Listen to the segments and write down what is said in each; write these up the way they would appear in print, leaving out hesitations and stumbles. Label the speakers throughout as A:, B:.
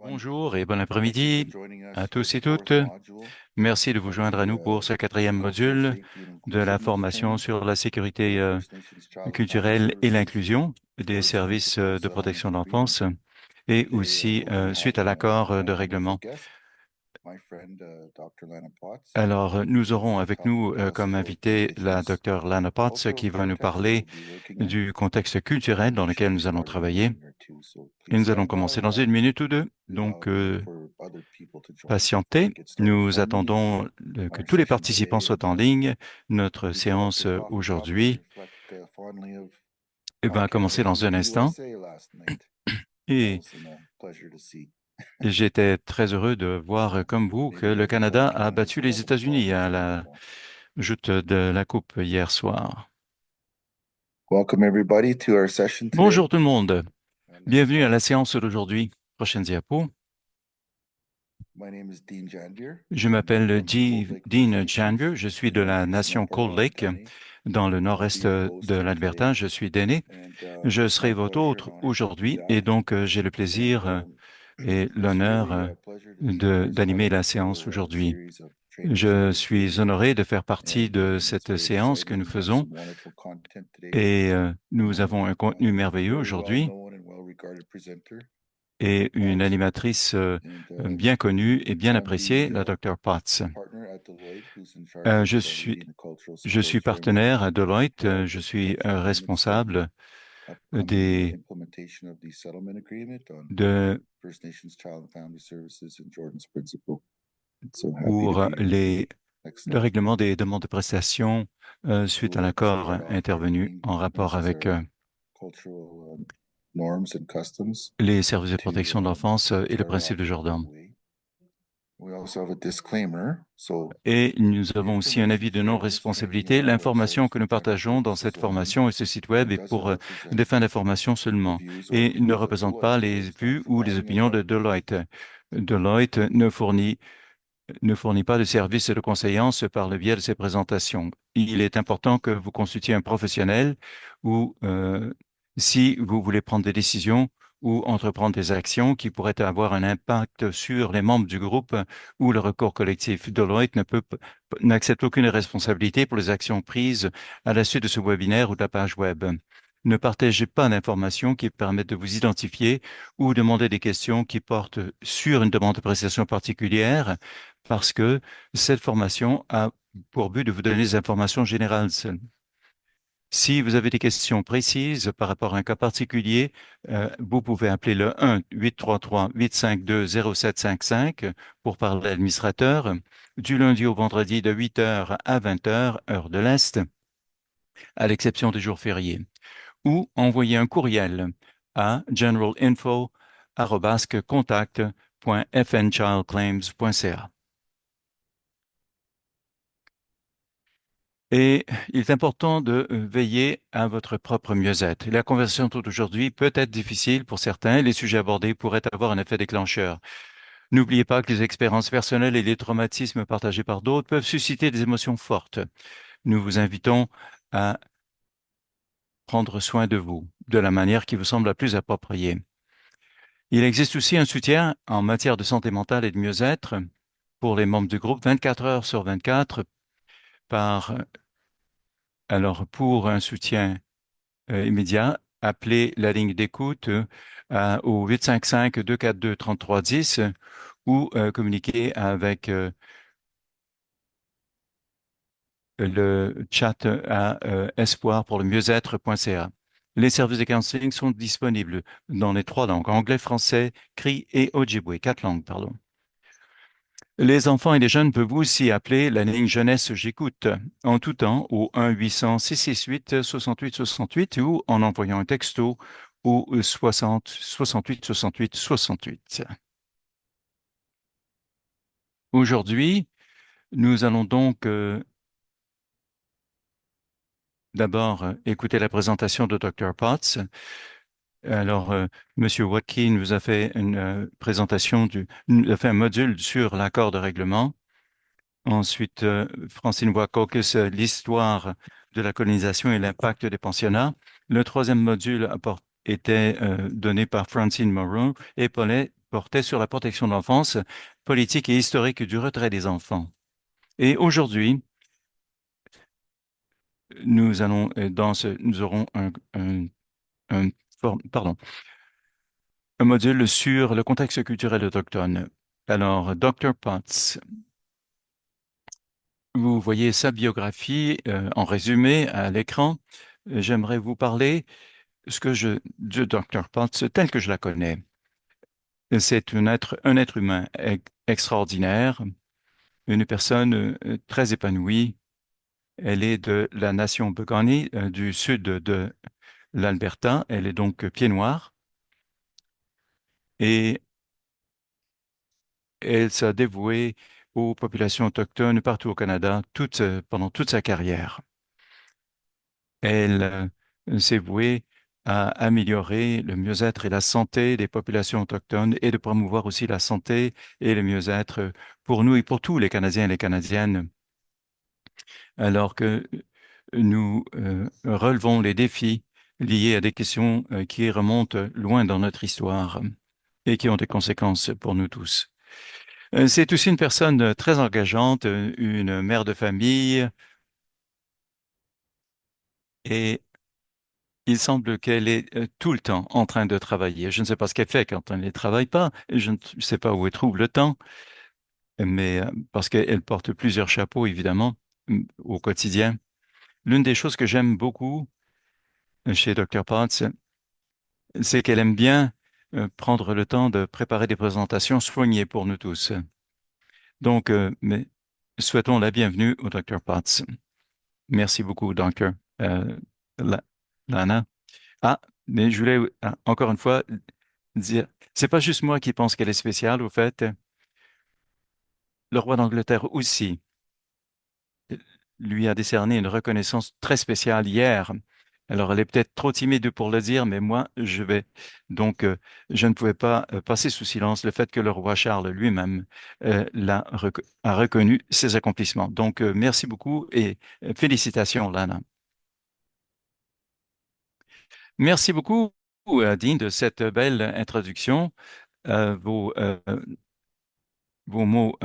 A: Bonjour et bon après-midi à tous et toutes. Merci de vous joindre à nous pour ce quatrième module de la formation sur la sécurité culturelle et l'inclusion des services de protection de l'enfance et aussi suite à l'accord de règlement. Alors, nous aurons avec nous comme invité la Dr. Lana Potts qui va nous parler du contexte culturel dans lequel nous allons travailler. Et nous allons commencer dans une minute ou deux. Donc, patientez. Nous attendons que tous les participants soient en ligne. Notre séance aujourd'hui va commencer dans un instant. Et j'étais très heureux de voir, comme vous, que le Canada a battu les États-Unis à la joute de la Coupe hier soir. Bonjour tout le monde. Bienvenue à la séance d'aujourd'hui. Prochaine diapo. Je m'appelle Dean Janvier. Je suis de la nation Cold Lake, dans le nord-est de l'Alberta. Je suis d'aîné. Je serai votre hôte aujourd'hui et donc j'ai le plaisir et l'honneur d'animer la séance aujourd'hui. Je suis honoré de faire partie de cette séance que nous faisons et nous avons un contenu merveilleux aujourd'hui et une animatrice bien connue et bien appréciée, la Dr. Potts. Je suis partenaire à Deloitte. Je suis responsable des de pour le règlement des demandes de prestations suite à l'accord intervenu en rapport avec les services de protection de l'enfance et le principe de Jordan. Et nous avons aussi un avis de non-responsabilité. L'information que nous partageons dans cette formation et ce site web est pour des fins d'information seulement et ne représente pas les vues ou les opinions de Deloitte. Deloitte ne fournit pas de services de conseillance par le biais de ses présentations. Il est important que vous consultiez un professionnel ou si vous voulez prendre des décisions ou entreprendre des actions qui pourraient avoir un impact sur les membres du groupe ou le recours collectif. Deloitte n'accepte aucune responsabilité pour les actions prises à la suite de ce webinaire ou de la page web. Ne partagez pas d'informations qui permettent de vous identifier ou demander des questions qui portent sur une demande de prestation particulière parce que cette formation a pour but de vous donner des informations générales seules. Si vous avez des questions précises par rapport à un cas particulier, vous pouvez appeler le 1-833-852-0755 pour parler à l'administrateur du lundi au vendredi de 8 heures à 20 heures, heure de l'Est, à l'exception des jours fériés, ou envoyer un courriel à generalinfo@contact.fnchildclaims.ca. Et il est important de veiller à votre propre mieux-être. La conversation d'aujourd'hui peut être difficile pour certains. Les sujets abordés pourraient avoir un effet déclencheur. N'oubliez pas que les expériences personnelles et les traumatismes partagés par d'autres peuvent susciter des émotions fortes. Nous vous invitons à prendre soin de vous de la manière qui vous semble la plus appropriée. Il existe aussi un soutien en matière de santé mentale et de mieux-être pour les membres du groupe 24 heures sur 24 pour un soutien immédiat, appelez la ligne d'écoute au 855-242-3310 ou communiquez avec le chat à espoir pour le mieux-être.ca. Les services de counseling sont disponibles dans les trois langues, anglais, français, cri et ojibwe, quatre langues, pardon. Les enfants et les jeunes peuvent aussi appeler la ligne jeunesse J'écoute en tout temps au 1-800-668-6868 ou en envoyant un texto au 60 68 68 68. Aujourd'hui, nous allons donc d'abord écouter la présentation de Dr. Potts. Alors, Monsieur Watkin nous a fait une présentation nous a fait un module sur l'accord de règlement. Ensuite, Francine Wacocus, l'histoire de la colonisation et l'impact des pensionnats. Le troisième module était donné par Francine Moreau et portait sur la protection de l'enfance, politique et historique du retrait des enfants. Et aujourd'hui, nous aurons un, pardon, un module sur le contexte culturel autochtone. Alors, Dr. Potts, vous voyez sa biographie en résumé à l'écran. J'aimerais vous parler de Dr. Potts tel que je la connais. C'est un être humain extraordinaire, une personne très épanouie. Elle est de la nation Piikani du sud de l'Alberta. Elle est donc pied noir et elle s'est dévouée aux populations autochtones partout au Canada pendant toute sa carrière. Elle s'est vouée à améliorer le mieux-être et la santé des populations autochtones et de promouvoir aussi la santé et le mieux-être pour nous et pour tous les Canadiens et les Canadiennes, alors que nous relevons les défis liés à des questions qui remontent loin dans notre histoire et qui ont des conséquences pour nous tous. C'est aussi une personne très engageante, une mère de famille, et il semble qu'elle est tout le temps en train de travailler. Je ne sais pas ce qu'elle fait quand elle ne travaille pas, et je ne sais pas où elle trouve le temps, mais parce qu'elle porte plusieurs chapeaux, évidemment, au quotidien. L'une des choses que j'aime beaucoup chez Dr. Potts, c'est qu'elle aime bien prendre le temps de préparer des présentations soignées pour nous tous. Donc, mais souhaitons la bienvenue au Dr. Potts. Merci beaucoup, Dr. Euh, Lana. Ah, mais je voulais encore une fois dire, c'est pas juste moi qui pense qu'elle est spéciale, au fait, le roi d'Angleterre aussi lui a décerné une reconnaissance très spéciale hier. Alors, elle est peut-être trop timide pour le dire, mais moi, je vais. Donc, je ne pouvais pas passer sous silence le fait que le roi Charles lui-même a reconnu ses accomplissements. Donc, merci beaucoup et félicitations, Lana. Merci beaucoup, Dean, de cette belle introduction. Euh, vos, euh, vos mots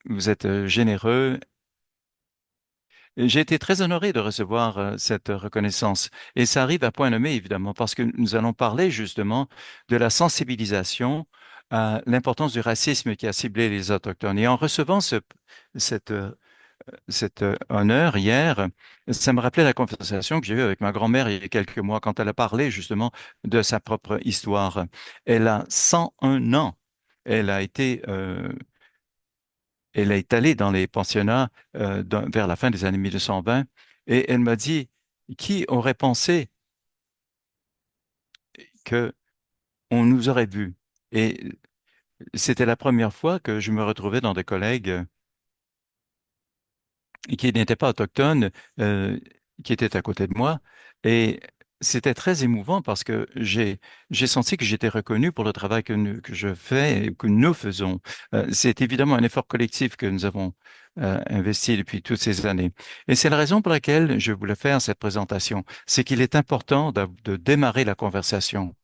A: vous êtes généreux. J'ai été très honoré de recevoir cette reconnaissance. Et ça arrive à point nommé, évidemment, parce que nous allons parler justement de la sensibilisation à l'importance du racisme qui a ciblé les Autochtones. Et en recevant cette, euh, cet honneur hier, ça me rappelait la conversation que j'ai eue avec ma grand-mère il y a quelques mois quand elle a parlé justement de sa propre histoire. Elle a 101 ans. Elle a été Elle est allée dans les pensionnats vers la fin des années 1920 et elle m'a dit, qui aurait pensé que on nous aurait vus? Et c'était la première fois que je me retrouvais dans des collègues qui n'étaient pas autochtones, qui étaient à côté de moi. Et c'était très émouvant parce que j'ai senti que j'étais reconnu pour le travail que je fais et que nous faisons. C'est évidemment un effort collectif que nous avons investi depuis toutes ces années. Et c'est la raison pour laquelle je voulais faire cette présentation. C'est qu'il est important de démarrer la conversation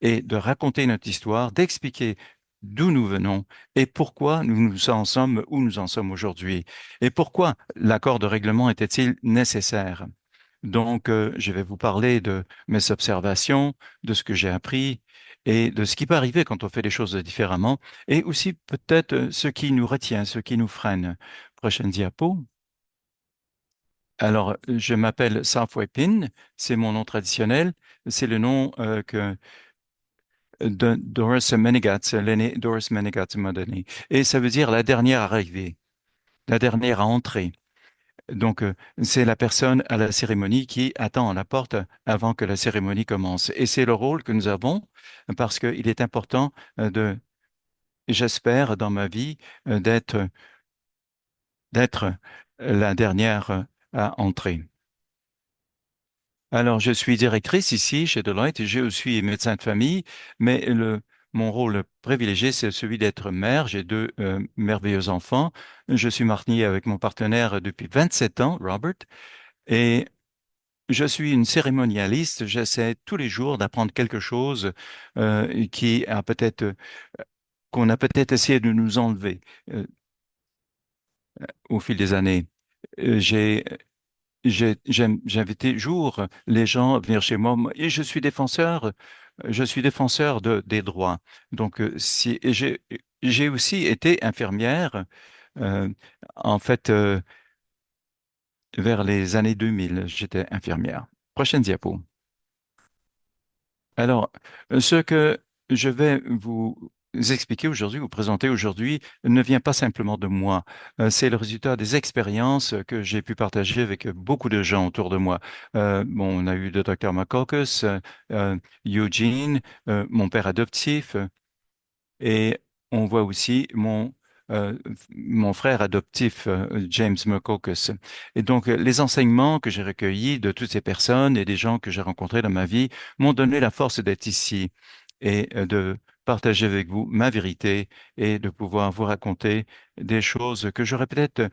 A: et de raconter notre histoire, d'expliquer d'où nous venons et pourquoi nous en sommes où nous en sommes aujourd'hui et pourquoi l'accord de règlement était-il nécessaire. Donc, je vais vous parler de mes observations, de ce que j'ai appris et de ce qui peut arriver quand on fait les choses différemment et aussi peut-être ce qui nous retient, ce qui nous freine. Prochaine diapo. Alors, je m'appelle Safway Pin, c'est mon nom traditionnel, c'est le nom que de Doris Mennegat, l'aîné Doris Mennegat m'a donné. Et ça veut dire la dernière arrivée, la dernière à entrer. Donc, c'est la personne à la cérémonie qui attend à la porte avant que la cérémonie commence. Et c'est le rôle que nous avons parce qu'il est important j'espère, dans ma vie, d'être la dernière à entrer. Alors, je suis directrice ici chez Deloitte et je suis médecin de famille, mais mon rôle privilégié, c'est celui d'être mère. J'ai deux merveilleux enfants. Je suis marié avec mon partenaire depuis 27 ans, Robert, et je suis une cérémonialiste. J'essaie tous les jours d'apprendre quelque chose qui a peut-être qu'on a peut-être essayé de nous enlever euh, au fil des années. J'invitais toujours les gens à venir chez moi et je suis défenseur des droits. Donc, si, et j'ai aussi été infirmière, euh, en fait, vers les années 2000, j'étais infirmière. Prochaine diapo. Alors, ce que je vais vous expliquer aujourd'hui, vous présenter aujourd'hui, ne vient pas simplement de moi. C'est le résultat des expériences que j'ai pu partager avec beaucoup de gens autour de moi. Bon, on a eu le docteur McCaucus, Eugene, mon père adoptif, et on voit aussi mon frère adoptif, James McCaucus. Et donc, les enseignements que j'ai recueillis de toutes ces personnes et des gens que j'ai rencontrés dans ma vie m'ont donné la force d'être ici et de partager avec vous ma vérité et de pouvoir vous raconter des choses que j'aurais peut-être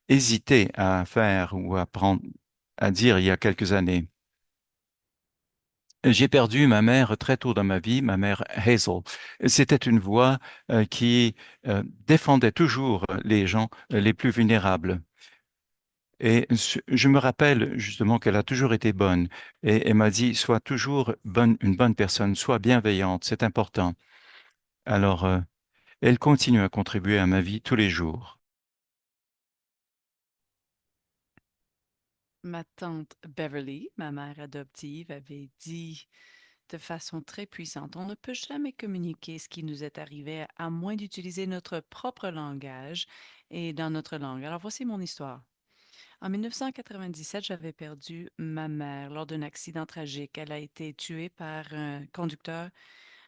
A: hésité à faire ou à prendre, à dire il y a quelques années. J'ai perdu ma mère très tôt dans ma vie, ma mère Hazel. C'était une voix qui défendait toujours les gens les plus vulnérables. Et je me rappelle justement qu'elle a toujours été bonne. Et elle m'a dit, sois toujours bonne, une bonne personne, sois bienveillante, c'est important. Alors, elle continue à contribuer à ma vie tous les jours.
B: Ma tante Beverly, ma mère adoptive, avait dit de façon très puissante, on ne peut jamais communiquer ce qui nous est arrivé à moins d'utiliser notre propre langage et dans notre langue. Alors voici mon histoire. En 1997, j'avais perdu ma mère lors d'un accident tragique. Elle a été tuée par un conducteur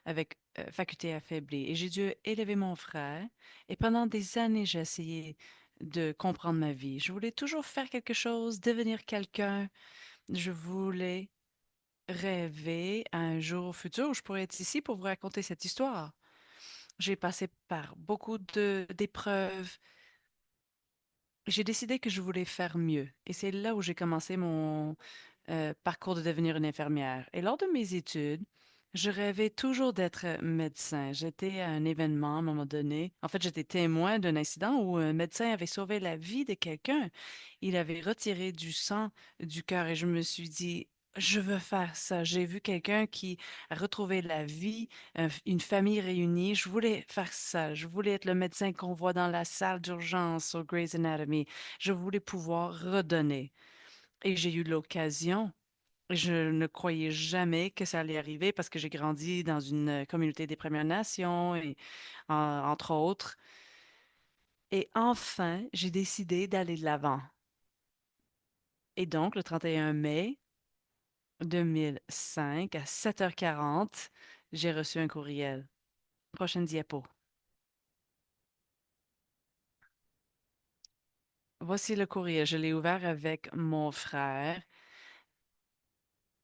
B: avec faculté affaiblie et j'ai dû élever mon frère. Et pendant des années, j'ai essayé de comprendre ma vie. Je voulais toujours faire quelque chose, devenir quelqu'un. Je voulais rêver à un jour futur où je pourrais être ici pour vous raconter cette histoire. J'ai passé par beaucoup d'épreuves. J'ai décidé que je voulais faire mieux. Et c'est là où j'ai commencé mon parcours de devenir une infirmière. Et lors de mes études, je rêvais toujours d'être médecin. J'étais à un événement à un moment donné. En fait, j'étais témoin d'un incident où un médecin avait sauvé la vie de quelqu'un. Il avait retiré du sang du cœur et je me suis dit, je veux faire ça. J'ai vu quelqu'un qui a retrouvé la vie, une famille réunie. Je voulais faire ça. Je voulais être le médecin qu'on voit dans la salle d'urgence au Grey's Anatomy. Je voulais pouvoir redonner. Et j'ai eu l'occasion. Je ne croyais jamais que ça allait arriver parce que j'ai grandi dans une communauté des Premières Nations et entre autres. Et enfin, j'ai décidé d'aller de l'avant. Et donc, le 31 mai 2005, à 7h40, j'ai reçu un courriel. Prochaine diapo. Voici le courriel. Je l'ai ouvert avec mon frère.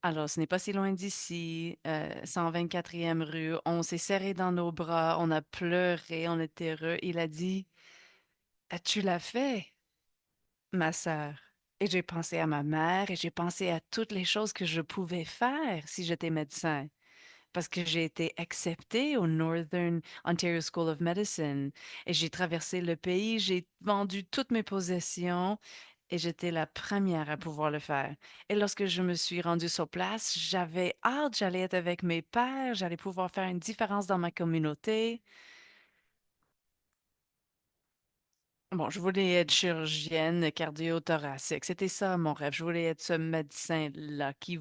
B: Alors, ce n'est pas si loin d'ici, 124e rue. On s'est serré dans nos bras, on a pleuré, on était heureux. Il a dit, tu l'as fait, ma sœur. Et j'ai pensé à ma mère et j'ai pensé à toutes les choses que je pouvais faire si j'étais médecin. Parce que j'ai été acceptée au Northern Ontario School of Medicine et j'ai traversé le pays, j'ai vendu toutes mes possessions et j'étais la première à pouvoir le faire. Et lorsque je me suis rendue sur place, j'avais hâte, j'allais être avec mes pères, j'allais pouvoir faire une différence dans ma communauté. Bon, je voulais être chirurgienne cardio-thoracique. C'était ça mon rêve. Je voulais être ce médecin-là qui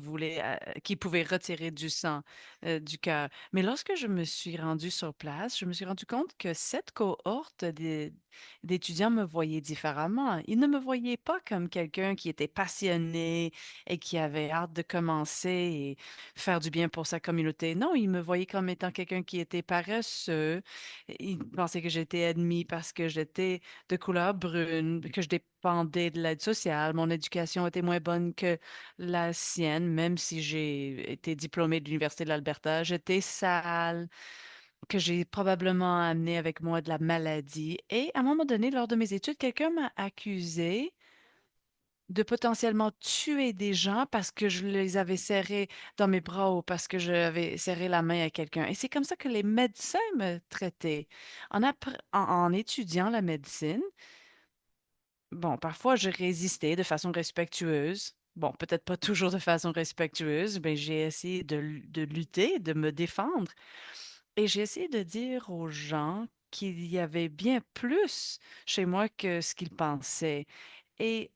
B: pouvait retirer du sang du cœur. Mais lorsque je me suis rendue sur place, je me suis rendu compte que cette cohorte d'étudiants me voyait différemment. Ils ne me voyaient pas comme quelqu'un qui était passionné et qui avait hâte de commencer et faire du bien pour sa communauté. Non, ils me voyaient comme étant quelqu'un qui était paresseux. Ils pensaient que j'étais admis parce que j'étais de couleur brune, que je dépendais de l'aide sociale. Mon éducation était moins bonne que la sienne, même si j'ai été diplômée de l'Université de l'Alberta. J'étais sale, que j'ai probablement amené avec moi de la maladie. Et à un moment donné, lors de mes études, quelqu'un m'a accusé de potentiellement tuer des gens parce que je les avais serrés dans mes bras ou parce que j'avais serré la main à quelqu'un. Et c'est comme ça que les médecins me traitaient. En étudiant la médecine, bon, parfois je résistais de façon respectueuse. Bon, peut-être pas toujours de façon respectueuse, mais j'ai essayé de lutter, de me défendre. Et j'ai essayé de dire aux gens qu'il y avait bien plus chez moi que ce qu'ils pensaient. Et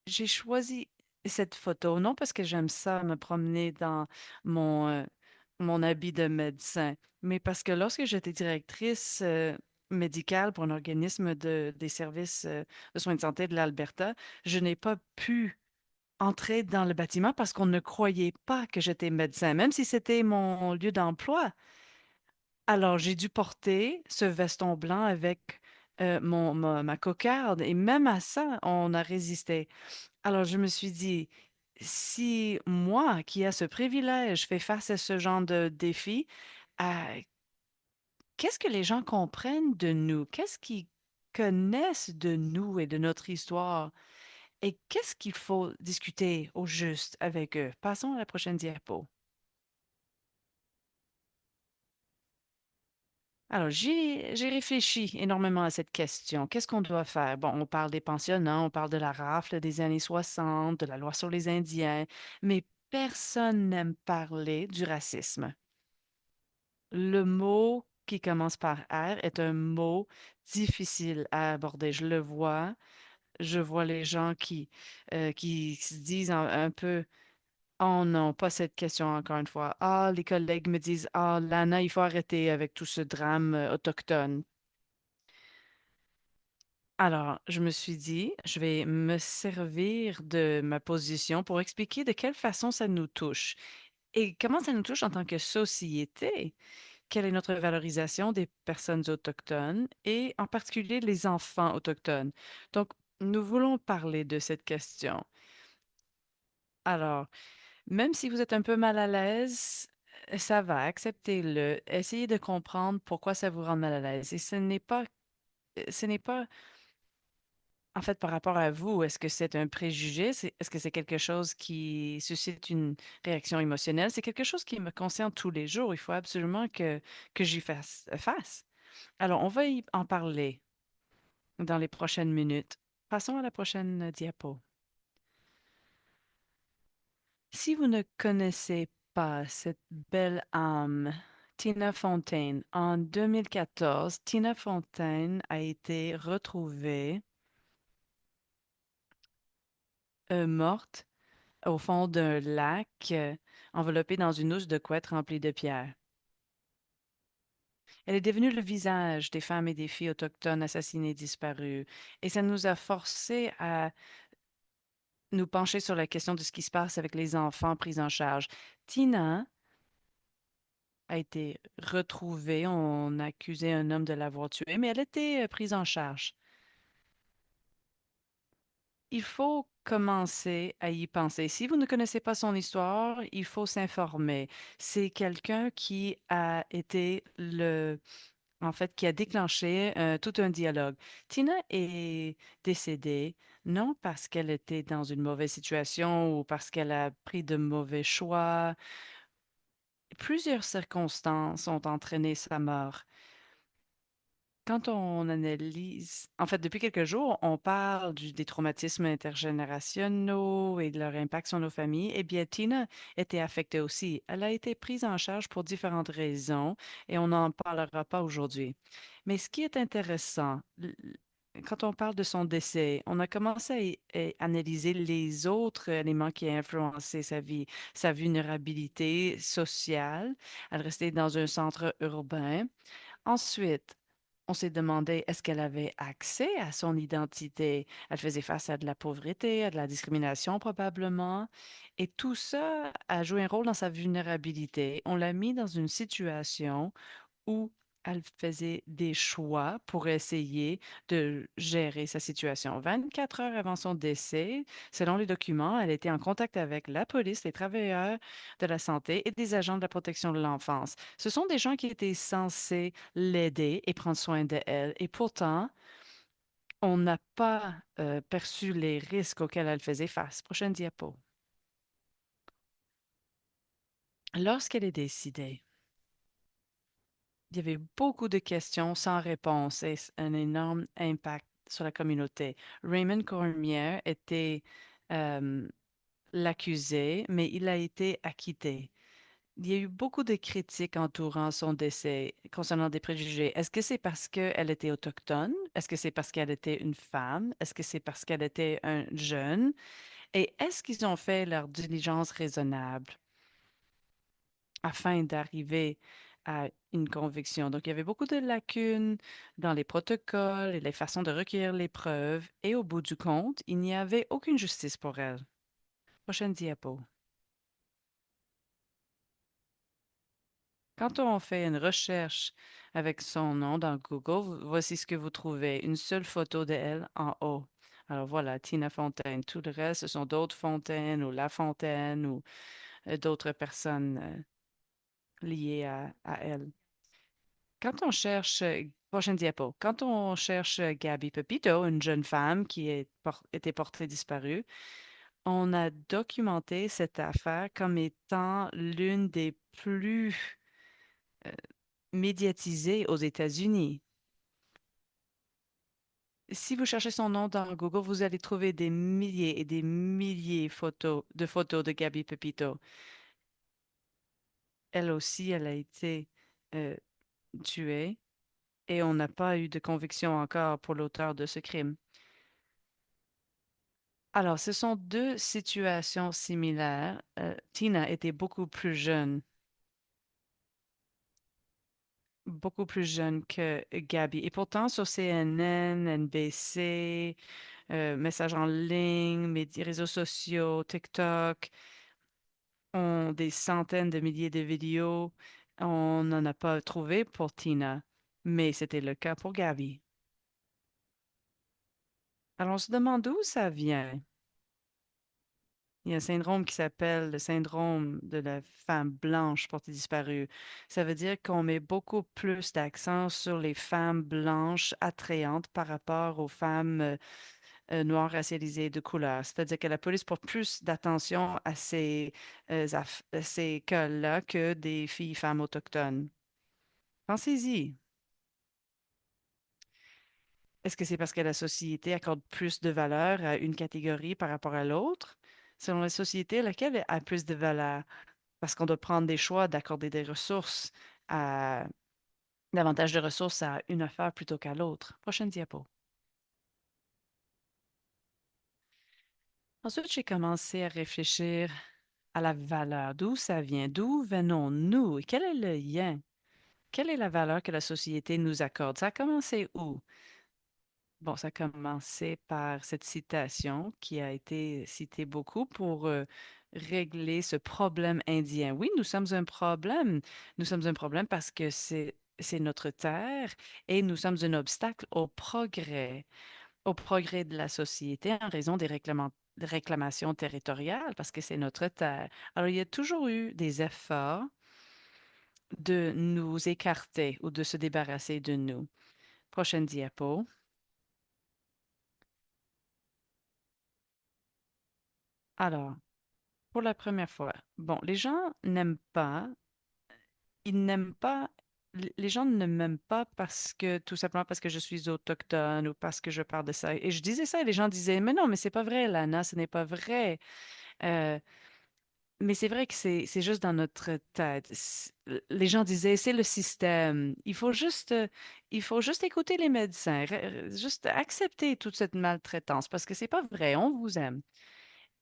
B: j'ai choisi cette photo, non parce que j'aime ça, me promener dans mon, mon habit de médecin, mais parce que lorsque j'étais directrice médicale pour un organisme des services de soins de santé de l'Alberta, je n'ai pas pu entrer dans le bâtiment parce qu'on ne croyait pas que j'étais médecin, même si c'était mon lieu d'emploi. Alors, j'ai dû porter ce veston blanc avec ma cocarde et même à ça, on a résisté. Alors, je me suis dit, si moi, qui a ce privilège, fais face à ce genre de défi, qu'est-ce que les gens comprennent de nous? Qu'est-ce qu'ils connaissent de nous et de notre histoire? Et qu'est-ce qu'il faut discuter au juste avec eux? Passons à la prochaine diapo. Alors, j'ai réfléchi énormément à cette question. Qu'est-ce qu'on doit faire? Bon, on parle des pensionnats, on parle de la rafle des années 60, de la loi sur les Indiens, mais personne n'aime parler du racisme. Le mot qui commence par R est un mot difficile à aborder. Je vois les gens qui se disent un peu, oh non, pas cette question encore une fois. Ah, les collègues me disent, ah, Lana, il faut arrêter avec tout ce drame autochtone. Alors, je me suis dit, je vais me servir de ma position pour expliquer de quelle façon ça nous touche et comment ça nous touche en tant que société. Quelle est notre valorisation des personnes autochtones et en particulier les enfants autochtones. Donc, nous voulons parler de cette question. Alors, même si vous êtes un peu mal à l'aise, ça va, acceptez-le. Essayez de comprendre pourquoi ça vous rend mal à l'aise. Et ce n'est pas en fait, par rapport à vous, est-ce que c'est un préjugé? Est-ce que c'est quelque chose qui suscite une réaction émotionnelle? C'est quelque chose qui me concerne tous les jours. Il faut absolument que j'y fasse face. Alors, on va en parler dans les prochaines minutes. Passons à la prochaine diapo. Si vous ne connaissez pas cette belle âme, Tina Fontaine, en 2014, Tina Fontaine a été retrouvée morte au fond d'un lac, enveloppée dans une housse de couette remplie de pierres. Elle est devenue le visage des femmes et des filles autochtones assassinées et disparues, et ça nous a forcés à nous pencher sur la question de ce qui se passe avec les enfants pris en charge. Tina a été retrouvée, on accusait un homme de l'avoir tuée, mais elle était prise en charge. Il faut commencer à y penser. Si vous ne connaissez pas son histoire, il faut s'informer. C'est quelqu'un qui a été en fait, qui a déclenché tout un dialogue. Tina est décédée non parce qu'elle était dans une mauvaise situation ou parce qu'elle a pris de mauvais choix. Plusieurs circonstances ont entraîné sa mort. Quand on analyse, en fait, depuis quelques jours, on parle des traumatismes intergénérationnels et de leur impact sur nos familles. Eh bien, Tina était affectée aussi. Elle a été prise en charge pour différentes raisons et on n'en parlera pas aujourd'hui. Mais ce qui est intéressant, quand on parle de son décès, on a commencé à analyser les autres éléments qui ont influencé sa vie, sa vulnérabilité sociale. Elle restait dans un centre urbain. Ensuite, on s'est demandé est-ce qu'elle avait accès à son identité. Elle faisait face à de la pauvreté, à de la discrimination probablement. Et tout ça a joué un rôle dans sa vulnérabilité. On l'a mis dans une situation où elle faisait des choix pour essayer de gérer sa situation. 24 heures avant son décès, selon les documents, elle était en contact avec la police, les travailleurs de la santé et des agents de la protection de l'enfance. Ce sont des gens qui étaient censés l'aider et prendre soin d'elle. Et pourtant, on n'a pas perçu les risques auxquels elle faisait face. Prochaine diapo. Lorsqu'elle est décidée, il y avait beaucoup de questions sans réponse et un énorme impact sur la communauté. Raymond Cormier était euh, l'accusé, mais il a été acquitté. Il y a eu beaucoup de critiques entourant son décès concernant des préjugés. Est-ce que c'est parce qu'elle était autochtone? Est-ce que c'est parce qu'elle était une femme? Est-ce que c'est parce qu'elle était un jeune? Et est-ce qu'ils ont fait leur diligence raisonnable afin d'arriver à une conviction? Donc, il y avait beaucoup de lacunes dans les protocoles et les façons de recueillir les preuves. Et au bout du compte, il n'y avait aucune justice pour elle. Prochaine diapo. Quand on fait une recherche avec son nom dans Google, voici ce que vous trouvez. Une seule photo d'elle en haut. Alors voilà, Tina Fontaine. Tout le reste, ce sont d'autres Fontaines ou La Fontaine ou d'autres personnes liées à elle. Quand on cherche, prochaine diapo, quand on cherche Gabby Pepito, une jeune femme qui était portée disparue, on a documenté cette affaire comme étant l'une des plus médiatisées aux États-Unis. Si vous cherchez son nom dans Google, vous allez trouver des milliers et des milliers de photos de Gabby Pepito. Elle aussi, elle a été euh, tuée et on n'a pas eu de conviction encore pour l'auteur de ce crime. Alors, ce sont deux situations similaires. Tina était beaucoup plus jeune que Gabby. Et pourtant, sur CNN, NBC, messages en ligne, réseaux sociaux, TikTok, ont des centaines de milliers de vidéos. On n'en a pas trouvé pour Tina, mais c'était le cas pour Gabby. Alors, on se demande d'où ça vient. Il y a un syndrome qui s'appelle le syndrome de la femme blanche portée disparue. Ça veut dire qu'on met beaucoup plus d'accent sur les femmes blanches attrayantes par rapport aux femmes noires racialisées de couleur. C'est-à-dire que la police porte plus d'attention à à ces cas-là que des filles femmes autochtones. Pensez-y. Est-ce que c'est parce que la société accorde plus de valeur à une catégorie par rapport à l'autre? Selon la société, laquelle a plus de valeur? Parce qu'on doit prendre des choix d'accorder des ressources à davantage de ressources à une affaire plutôt qu'à l'autre. Prochaine diapo. Ensuite, j'ai commencé à réfléchir à la valeur, d'où ça vient, d'où venons-nous et quel est le lien? Quelle est la valeur que la société nous accorde? Ça a commencé où? Bon, ça a commencé par cette citation qui a été citée beaucoup pour régler ce problème indien. Oui, nous sommes un problème. Nous sommes un problème parce que c'est notre terre et nous sommes un obstacle au progrès de la société en raison des réclamations territoriales parce que c'est notre terre. Alors, il y a toujours eu des efforts de nous écarter ou de se débarrasser de nous. Prochaine diapo. Alors, pour la première fois. Bon, les gens n'aiment pas, ils n'aiment pas, les gens ne m'aiment pas parce que, tout simplement parce que je suis autochtone ou parce que je parle de ça. Et je disais ça et les gens disaient, mais non, mais c'est pas vrai, Lana, ce n'est pas vrai. Euh, mais c'est vrai que c'est juste dans notre tête. Les gens disaient, c'est le système. Il faut juste écouter les médecins, juste accepter toute cette maltraitance parce que c'est pas vrai, on vous aime.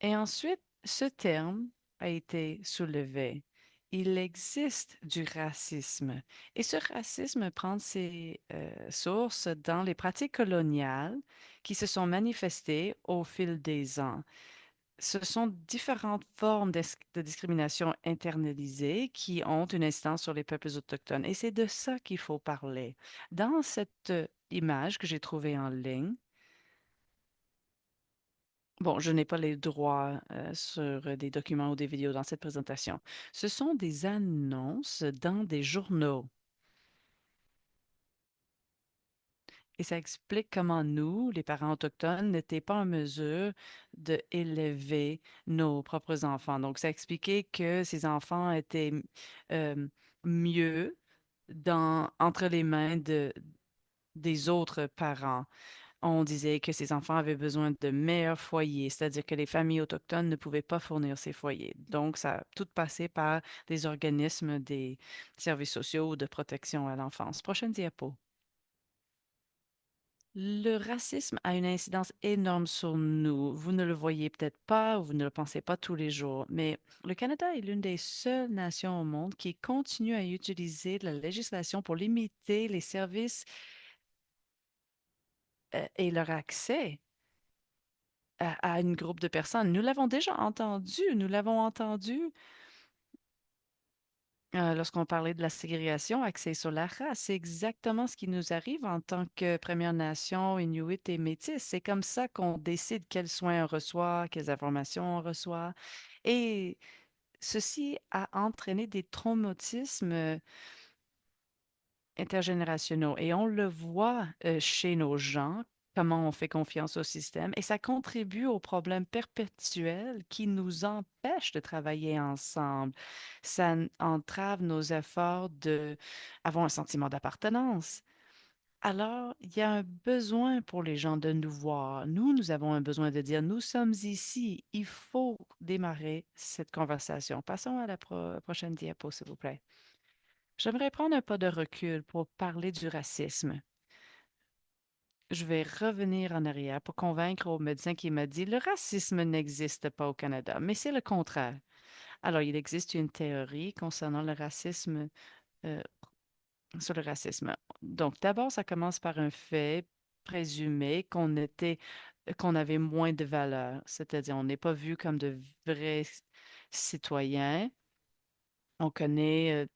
B: Et ensuite, ce terme a été soulevé. Il existe du racisme. Et ce racisme prend ses sources dans les pratiques coloniales qui se sont manifestées au fil des ans. Ce sont différentes formes de discrimination internalisée qui ont une incidence sur les peuples autochtones. Et c'est de ça qu'il faut parler. Dans cette image que j'ai trouvée en ligne, bon, je n'ai pas les droits sur des documents ou des vidéos dans cette présentation. Ce sont des annonces dans des journaux. Et ça explique comment nous, les parents autochtones, n'étaient pas en mesure d'élever nos propres enfants. Donc, ça expliquait que ces enfants étaient euh, mieux entre les mains des autres parents. On disait que ces enfants avaient besoin de meilleurs foyers, c'est-à-dire que les familles autochtones ne pouvaient pas fournir ces foyers. Donc, ça a tout passé par des organismes des services sociaux ou de protection à l'enfance. Prochaine diapo. Le racisme a une incidence énorme sur nous. Vous ne le voyez peut-être pas ou vous ne le pensez pas tous les jours, mais le Canada est l'une des seules nations au monde qui continue à utiliser la législation pour limiter les services et leur accès à un groupe de personnes. Nous l'avons déjà entendu, nous l'avons entendu lorsqu'on parlait de la ségrégation axée sur la race. C'est exactement ce qui nous arrive en tant que Première Nation, Inuit et Métis. C'est comme ça qu'on décide quels soins on reçoit, quelles informations on reçoit. Et ceci a entraîné des traumatismes intergénérationnaux. Et on le voit chez nos gens, comment on fait confiance au système. Et ça contribue aux problèmes perpétuels qui nous empêchent de travailler ensemble. Entrave nos efforts de avoir un sentiment d'appartenance. Alors, il y a un besoin pour les gens de nous voir. Nous avons un besoin de dire, nous sommes ici. Il faut démarrer cette conversation. Passons à la prochaine diapo, s'il vous plaît. J'aimerais prendre un pas de recul pour parler du racisme. Je vais revenir en arrière pour convaincre au médecin qui m'a dit le racisme n'existe pas au Canada, mais c'est le contraire. Alors, il existe une théorie concernant le racisme, euh, sur le racisme. Donc, d'abord, ça commence par un fait présumé qu'on avait moins de valeur, c'est-à-dire on n'est pas vu comme de vrais citoyens. On connaît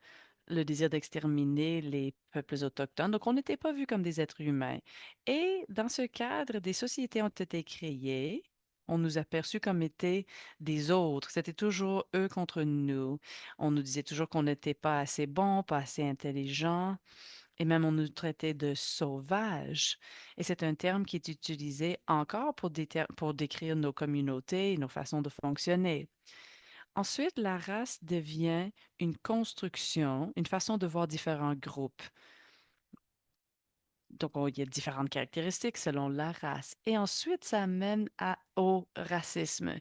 B: le désir d'exterminer les peuples autochtones. Donc, on n'était pas vus comme des êtres humains. Et dans ce cadre, des sociétés ont été créées. On nous a perçus comme étant des autres. C'était toujours eux contre nous. On nous disait toujours qu'on n'était pas assez bons, pas assez intelligents, et même on nous traitait de sauvages. Et c'est un terme qui est utilisé encore pour décrire nos communautés et nos façons de fonctionner. Ensuite, la race devient une construction, une façon de voir différents groupes. Donc, il y a différentes caractéristiques selon la race. Et ensuite, ça amène au racisme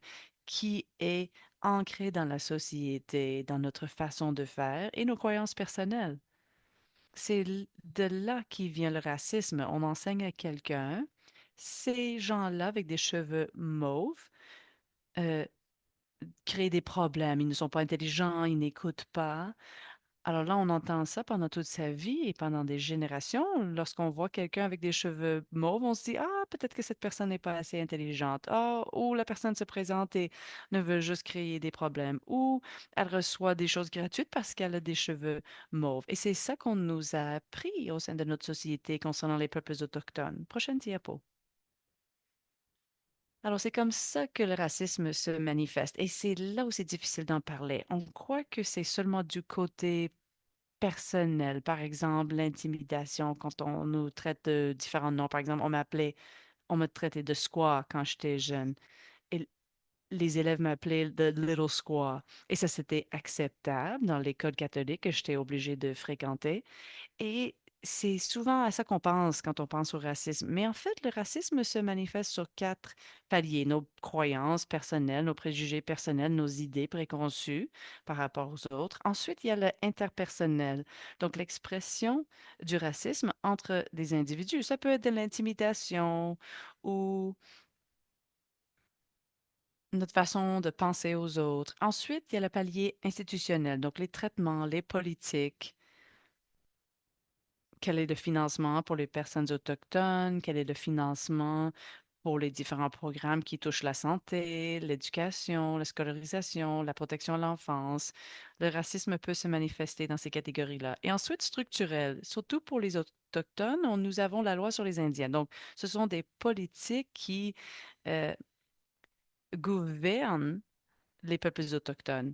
B: qui est ancré dans la société, dans notre façon de faire et nos croyances personnelles. C'est de là qui vient le racisme. On enseigne à quelqu'un, ces gens-là avec des cheveux mauves, euh, créent des problèmes. Ils ne sont pas intelligents, ils n'écoutent pas. Alors là, on entend ça pendant toute sa vie et pendant des générations. Lorsqu'on voit quelqu'un avec des cheveux mauves, on se dit, ah, peut-être que cette personne n'est pas assez intelligente. Ah, ou la personne se présente et ne veut juste créer des problèmes. Ou elle reçoit des choses gratuites parce qu'elle a des cheveux mauves. Et c'est ça qu'on nous a appris au sein de notre société concernant les peuples autochtones. Prochaine diapo. Alors, c'est comme ça que le racisme se manifeste. Et c'est là où c'est difficile d'en parler. On croit que c'est seulement du côté personnel. Par exemple, l'intimidation, quand on nous traite de différents noms. Par exemple, on me traitait de squaw quand j'étais jeune. Et les élèves m'appelaient The Little Squaw. Et ça, c'était acceptable dans l'école catholique que j'étais obligée de fréquenter. Et c'est souvent à ça qu'on pense quand on pense au racisme. Mais en fait, le racisme se manifeste sur quatre paliers. Nos croyances personnelles, nos préjugés personnels, nos idées préconçues par rapport aux autres. Ensuite, il y a le interpersonnel, donc l'expression du racisme entre des individus. Ça peut être de l'intimidation ou notre façon de penser aux autres. Ensuite, il y a le palier institutionnel, donc les traitements, les politiques. Quel est le financement pour les personnes autochtones? Quel est le financement pour les différents programmes qui touchent la santé, l'éducation, la scolarisation, la protection à l'enfance? Le racisme peut se manifester dans ces catégories-là. Et ensuite, structurel, surtout pour les autochtones, nous avons la loi sur les Indiens. Donc, ce sont des politiques qui euh, gouvernent les peuples autochtones.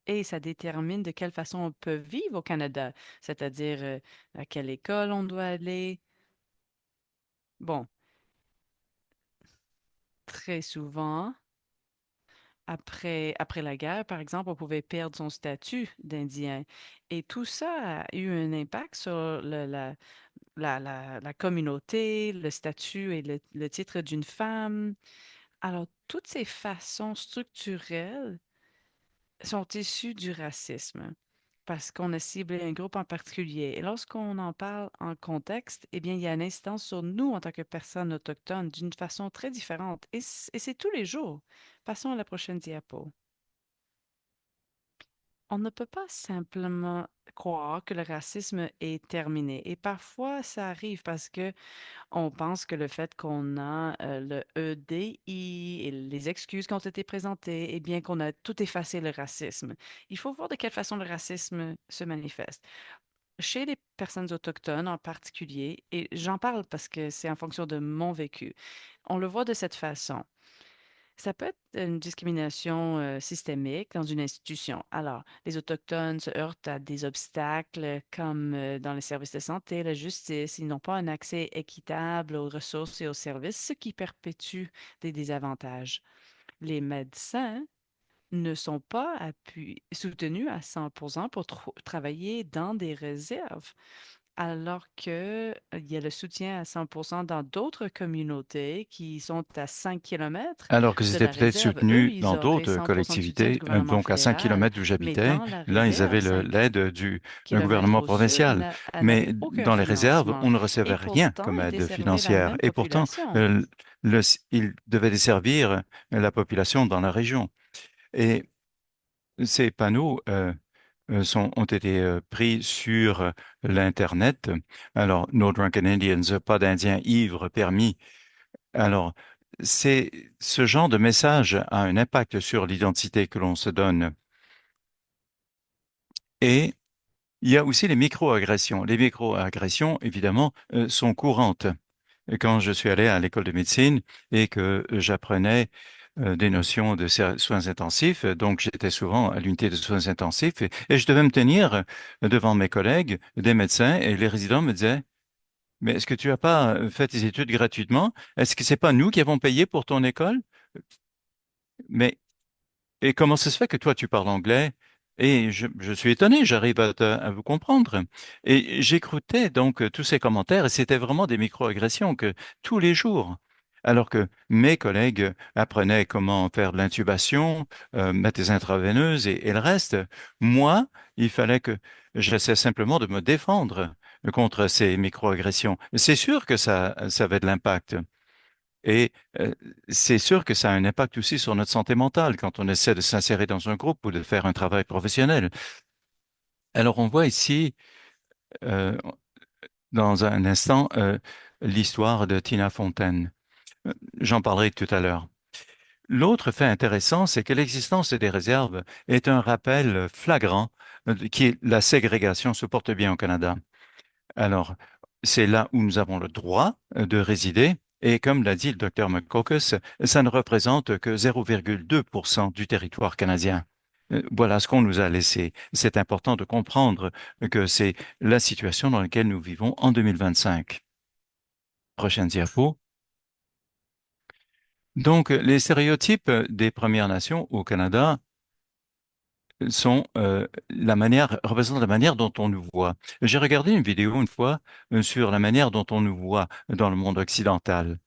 B: et ça détermine de quelle façon on peut vivre au Canada, c'est-à-dire à quelle école on doit aller. Bon, très souvent, après la guerre, par exemple, on pouvait perdre son statut d'Indien. Et tout ça a eu un impact sur la communauté, le statut et le titre d'une femme. Alors, toutes ces façons structurelles sont issues du racisme parce qu'on a ciblé un groupe en particulier. Et lorsqu'on en parle en contexte, eh bien, il y a une incidence sur nous en tant que personnes autochtones d'une façon très différente. Et c'est tous les jours. Passons à la prochaine diapo. On ne peut pas simplement croire que le racisme est terminé. Et parfois, ça arrive parce que on pense que le fait qu'on a le EDI et les excuses qui ont été présentées, eh bien qu'on a tout effacé le racisme. Il faut voir de quelle façon le racisme se manifeste. Chez les personnes autochtones en particulier, et j'en parle parce que c'est en fonction de mon vécu, on le voit de cette façon. Ça peut être une discrimination systémique dans une institution. Alors, les Autochtones se heurtent à des obstacles comme dans les services de santé, la justice. Ils n'ont pas un accès équitable aux ressources et aux services, ce qui perpétue des désavantages. Les médecins ne sont pas soutenus à 100% pour travailler dans des réserves alors que, il y a le soutien à 100% dans d'autres communautés qui sont à 5 kilomètres
A: Alors que
B: de
A: c'était
B: la
A: peut-être
B: réserve. Eux,
A: soutenu
B: ils
A: dans
B: auraient
A: d'autres
B: 100% de soutien du
A: collectivités,
B: gouvernement
A: donc à 5
B: fédéral,
A: kilomètres d'où
B: mais
A: j'habitais,
B: dans la
A: là, ils avaient
B: réserve, 5
A: l'aide du
B: kilomètres
A: gouvernement
B: au sud,
A: provincial.
B: elle
A: Mais n'avait
B: aucun
A: dans les réserves,
B: financement.
A: on ne recevait
B: Et
A: rien
B: pourtant,
A: comme
B: ils
A: aide
B: desservaient la
A: financière.
B: même
A: Et pourtant,
B: population.
A: euh, ils devaient desservir la population dans la région. Et ces panneaux ont été pris sur l'Internet. Alors, No Drunken Indians, pas d'Indiens ivres permis. Alors, c'est ce genre de message a un impact sur l'identité que l'on se donne. Et il y a aussi les microagressions. Les microagressions, évidemment, sont courantes. Quand je suis allé à l'école de médecine et que j'apprenais des notions de soins intensifs, donc j'étais souvent à l'unité de soins intensifs et je devais me tenir devant mes collègues, des médecins, et les résidents me disaient, mais est-ce que tu n'as pas fait tes études gratuitement? Est-ce que c'est pas nous qui avons payé pour ton école? Mais et comment ça se fait que toi, tu parles anglais? Et je suis étonné, j'arrive à vous comprendre. Et j'écoutais donc tous ces commentaires et c'était vraiment des micro-agressions que tous les jours. Alors que mes collègues apprenaient comment faire de l'intubation, mettre des intraveineuses et le reste, moi, il fallait que j'essaie simplement de me défendre contre ces micro-agressions. C'est sûr que ça avait de l'impact. Et c'est sûr que ça a un impact aussi sur notre santé mentale quand on essaie de s'insérer dans un groupe ou de faire un travail professionnel. Alors on voit ici, euh, dans un instant, l'histoire de Tina Fontaine. J'en parlerai tout à l'heure. L'autre fait intéressant, c'est que l'existence des réserves est un rappel flagrant qui est la ségrégation se porte bien au Canada. Alors, c'est là où nous avons le droit de résider. Et comme l'a dit le docteur McCaucus, ça ne représente que 0,2% du territoire canadien. Voilà ce qu'on nous a laissé. C'est important de comprendre que c'est la situation dans laquelle nous vivons en 2025. Prochaine diapo. Donc, les stéréotypes des Premières Nations au Canada représentent la manière dont on nous voit. J'ai regardé une vidéo une fois sur la manière dont on nous voit dans le monde occidental.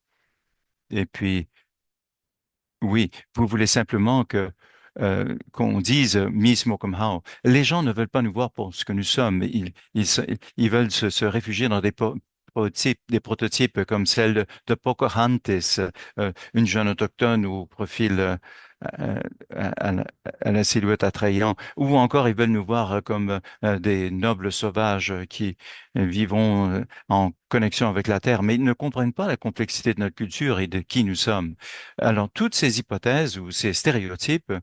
A: Et puis, oui, vous voulez simplement qu'on dise Miss Mokumhau. Les gens ne veulent pas nous voir pour ce que nous sommes. Ils veulent se réfugier dans des prototypes comme celle de Pocahontas, une jeune autochtone au profil à, à la silhouette attrayante, ou encore ils veulent nous voir comme des nobles sauvages qui vivons en connexion avec la Terre, mais ils ne comprennent pas la complexité de notre culture et de qui nous sommes. Alors, toutes ces hypothèses ou ces stéréotypes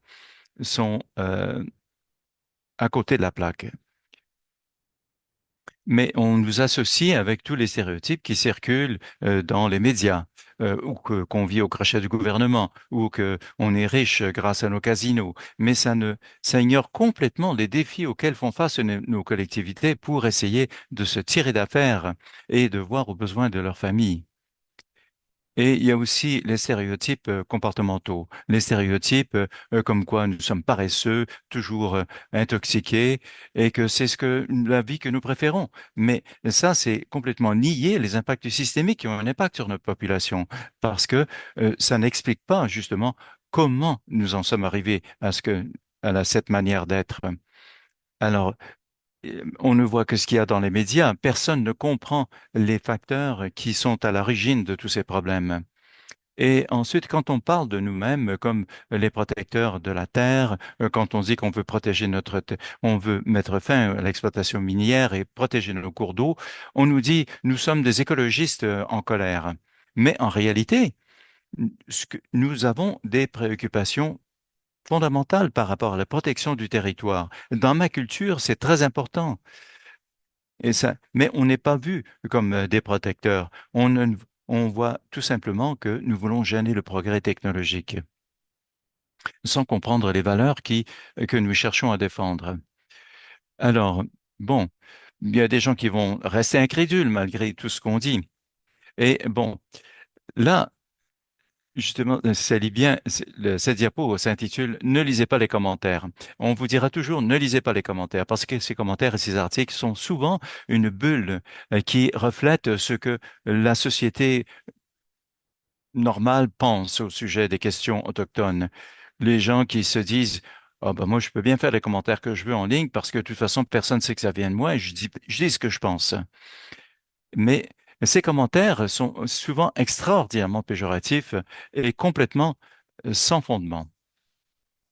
A: sont à côté de la plaque. Mais on nous associe avec tous les stéréotypes qui circulent dans les médias, ou qu'on vit au crachat du gouvernement, ou qu'on est riche grâce à nos casinos. Mais ça ignore complètement les défis auxquels font face nos collectivités pour essayer de se tirer d'affaire et de voir aux besoins de leur famille. Et il y a aussi les stéréotypes comportementaux, les stéréotypes comme quoi nous sommes paresseux, toujours intoxiqués, et que c'est la vie que nous préférons. Mais ça, c'est complètement nier les impacts systémiques qui ont un impact sur notre population, parce que ça n'explique pas justement comment nous en sommes arrivés cette manière d'être. Alors, on ne voit que ce qu'il y a dans les médias. Personne ne comprend les facteurs qui sont à l'origine de tous ces problèmes. Et ensuite, quand on parle de nous-mêmes comme les protecteurs de la terre, quand on dit qu'on veut protéger on veut mettre fin à l'exploitation minière et protéger nos cours d'eau, on nous dit nous sommes des écologistes en colère. Mais en réalité, nous avons des préoccupations fondamentales par rapport à la protection du territoire. Dans ma culture, c'est très important. Mais on n'est pas vu comme des protecteurs. On voit tout simplement que nous voulons gêner le progrès technologique sans comprendre les valeurs que nous cherchons à défendre. Alors, bon, il y a des gens qui vont rester incrédules malgré tout ce qu'on dit. Et bon, là, justement, ça lit bien, cette diapo s'intitule Ne lisez pas les commentaires. On vous dira toujours ne lisez pas les commentaires parce que ces commentaires et ces articles sont souvent une bulle qui reflète ce que la société normale pense au sujet des questions autochtones. Les gens qui se disent ah ben moi je peux bien faire les commentaires que je veux en ligne parce que de toute façon personne ne sait que ça vient de moi et je dis ce que je pense. Mais ces commentaires sont souvent extraordinairement péjoratifs et complètement sans fondement.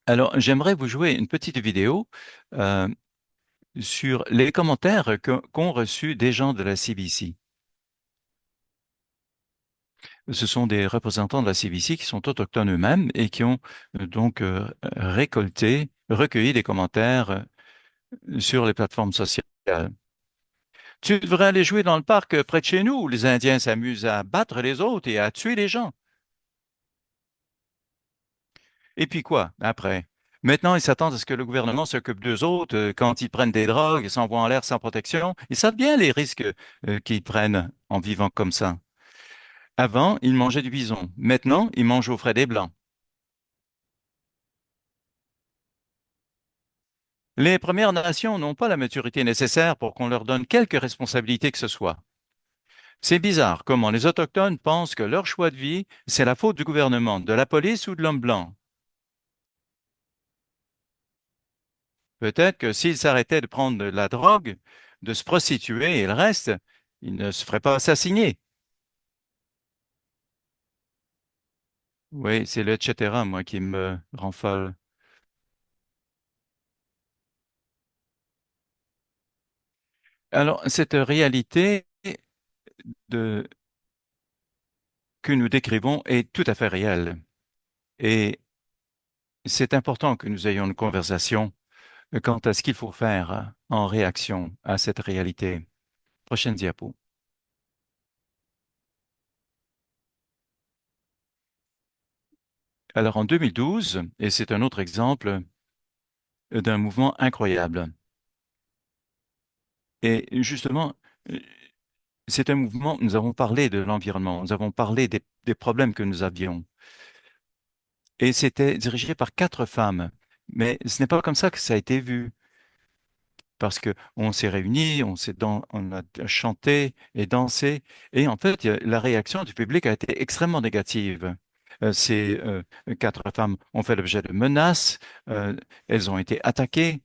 A: Alors, j'aimerais vous jouer une petite vidéo euh, sur les commentaires qu'ont reçus des gens de la CBC. Ce sont des représentants de la CBC qui sont autochtones eux-mêmes et qui ont recueilli des commentaires sur les plateformes sociales. Tu devrais aller jouer dans le parc près de chez nous où les Indiens s'amusent à battre les autres et à tuer les gens. Et puis quoi, après? Maintenant, ils s'attendent à ce que le gouvernement s'occupe d'eux autres quand ils prennent des drogues et s'envoient en l'air sans protection. Ils savent bien les risques qu'ils prennent en vivant comme ça. Avant, ils mangeaient du bison. Maintenant, ils mangent aux frais des Blancs. Les Premières Nations n'ont pas la maturité nécessaire pour qu'on leur donne quelque responsabilité que ce soit. C'est bizarre comment les Autochtones pensent que leur choix de vie, c'est la faute du gouvernement, de la police ou de l'homme blanc. Peut-être que s'ils s'arrêtaient de prendre de la drogue, de se prostituer et le reste, ils ne se feraient pas assassiner. Oui, c'est le etc. moi, qui me rend folle. Alors, cette réalité de, que nous décrivons est tout à fait réelle. Et c'est important que nous ayons une conversation quant à ce qu'il faut faire en réaction à cette réalité. Prochaine diapo. Alors, en 2012, et c'est un autre exemple d'un mouvement incroyable. Et justement, euh, c'est un mouvement, nous avons parlé de l'environnement, nous avons parlé des problèmes que nous avions. Et c'était dirigé par quatre femmes. Mais ce n'est pas comme ça que ça a été vu. Parce que on s'est réunis, on a chanté et dansé, et en fait, la réaction du public a été extrêmement négative. Ces quatre femmes ont fait l'objet de menaces, elles ont été attaquées,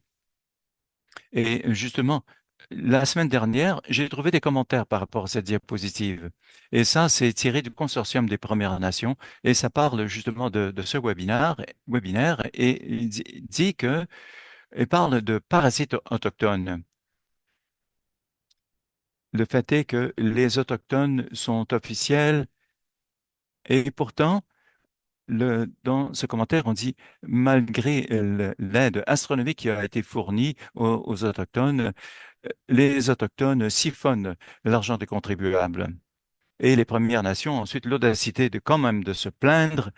A: et justement, la semaine dernière, j'ai trouvé des commentaires par rapport à cette diapositive. Et ça, c'est tiré du Consortium des Premières Nations, et ça parle justement de ce webinaire, et dit que, et parle de parasites autochtones. Le fait est que les Autochtones sont officiels et pourtant, dans ce commentaire, on dit, malgré l'aide astronomique qui a été fournie aux Autochtones, Les Autochtones siphonnent l'argent des contribuables. Et les Premières Nations ont ensuite l'audacité de quand même de se plaindre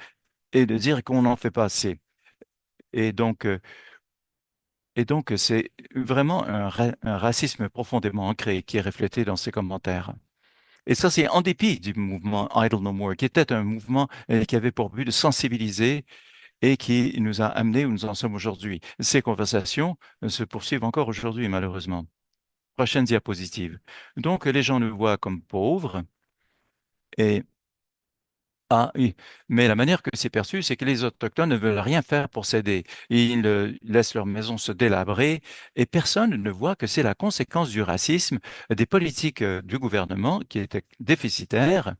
A: et de dire qu'on n'en fait pas assez. Et donc, euh, et donc, c'est vraiment un racisme profondément ancré qui est reflété dans ces commentaires. Et ça, c'est en dépit du mouvement Idle No More, qui était un mouvement qui avait pour but de sensibiliser et qui nous a amenés où nous en sommes aujourd'hui. Ces conversations se poursuivent encore aujourd'hui, malheureusement. Prochaine diapositive. Donc, les gens nous voient comme pauvres et ah oui, mais la manière que c'est perçu, c'est que les Autochtones ne veulent rien faire pour s'aider. Ils laissent leur maison se délabrer et personne ne voit que c'est la conséquence du racisme, des politiques du gouvernement qui étaient déficitaires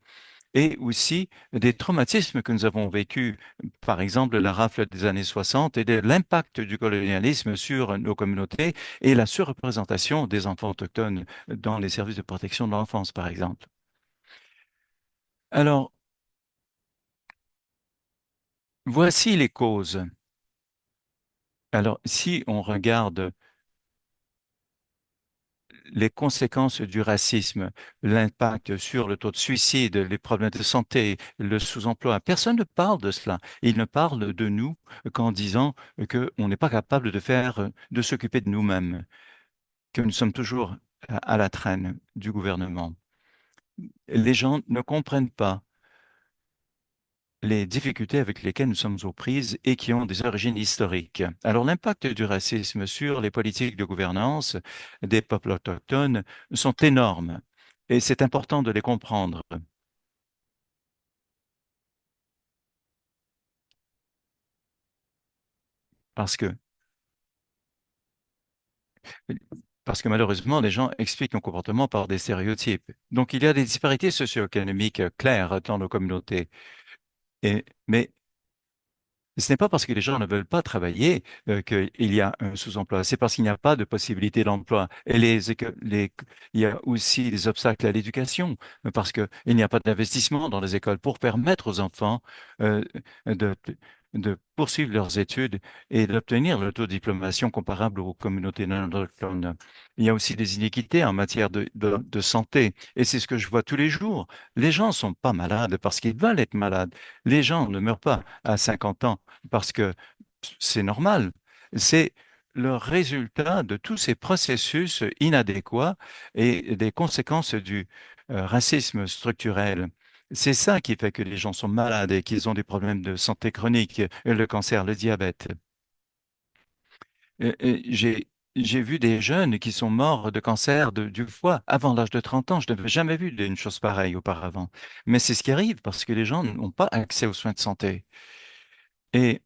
A: et aussi des traumatismes que nous avons vécus, par exemple la rafle des années 60 et de l'impact du colonialisme sur nos communautés et la surreprésentation des enfants autochtones dans les services de protection de l'enfance, par exemple. Alors, voici les causes. Alors, si on regarde les conséquences du racisme, l'impact sur le taux de suicide, les problèmes de santé, le sous-emploi, personne ne parle de cela. Il ne parle de nous qu'en disant qu'on n'est pas capable de faire, de s'occuper de nous-mêmes, que nous sommes toujours à la traîne du gouvernement. Les gens ne comprennent pas les difficultés avec lesquelles nous sommes aux prises et qui ont des origines historiques. Alors, l'impact du racisme sur les politiques de gouvernance des peuples autochtones sont énormes et c'est important de les comprendre parce que, parce que malheureusement, les gens expliquent nos comportements par des stéréotypes. Donc, il y a des disparités socio-économiques claires dans nos communautés. Mais ce n'est pas parce que les gens ne veulent pas travailler qu'il y a un sous-emploi, c'est parce qu'il n'y a pas de possibilité d'emploi. Et il y a aussi des obstacles à l'éducation, parce qu'il n'y a pas d'investissement dans les écoles pour permettre aux enfants euh, de, de poursuivre leurs études et d'obtenir l'autodiplomation comparable aux communautés non autochtones. Il y a aussi des inéquités en matière de santé, et c'est ce que je vois tous les jours. Les gens sont pas malades parce qu'ils veulent être malades. Les gens ne meurent pas à 50 ans parce que c'est normal. C'est le résultat de tous ces processus inadéquats et des conséquences du racisme structurel. C'est ça qui fait que les gens sont malades et qu'ils ont des problèmes de santé chronique, le cancer, le diabète. J'ai vu des jeunes qui sont morts de cancer du foie avant l'âge de 30 ans. Je n'avais jamais vu une chose pareille auparavant. Mais c'est ce qui arrive parce que les gens n'ont pas accès aux soins de santé. Et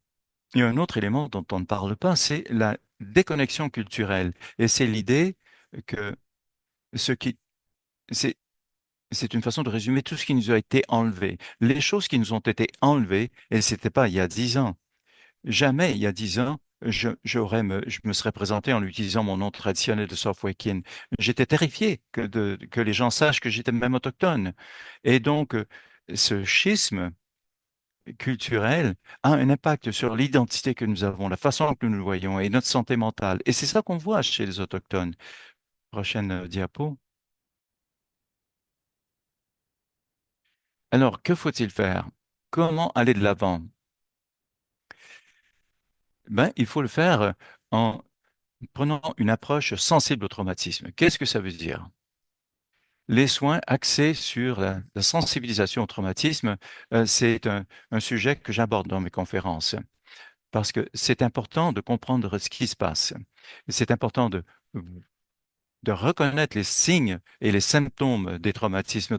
A: il y a un autre élément dont on ne parle pas, c'est la déconnexion culturelle. Et c'est l'idée que ce qui, c'est, c'est une façon de résumer tout ce qui nous a été enlevé. Les choses qui nous ont été enlevées, et c'était pas il y a 10 ans. Jamais il y a 10 ans, je me serais présenté en utilisant mon nom traditionnel de Sopwith. J'étais terrifié que les gens sachent que j'étais même autochtone. Et donc, ce schisme culturel a un impact sur l'identité que nous avons, la façon que nous nous voyons et notre santé mentale. Et c'est ça qu'on voit chez les Autochtones. Prochaine diapo. Alors, que faut-il faire? Comment aller de l'avant? Ben, il faut le faire en prenant une approche sensible au traumatisme. Qu'est-ce que ça veut dire? Les soins axés sur la sensibilisation au traumatisme, c'est un sujet que j'aborde dans mes conférences parce que c'est important de comprendre ce qui se passe. C'est important de reconnaître les signes et les symptômes des traumatismes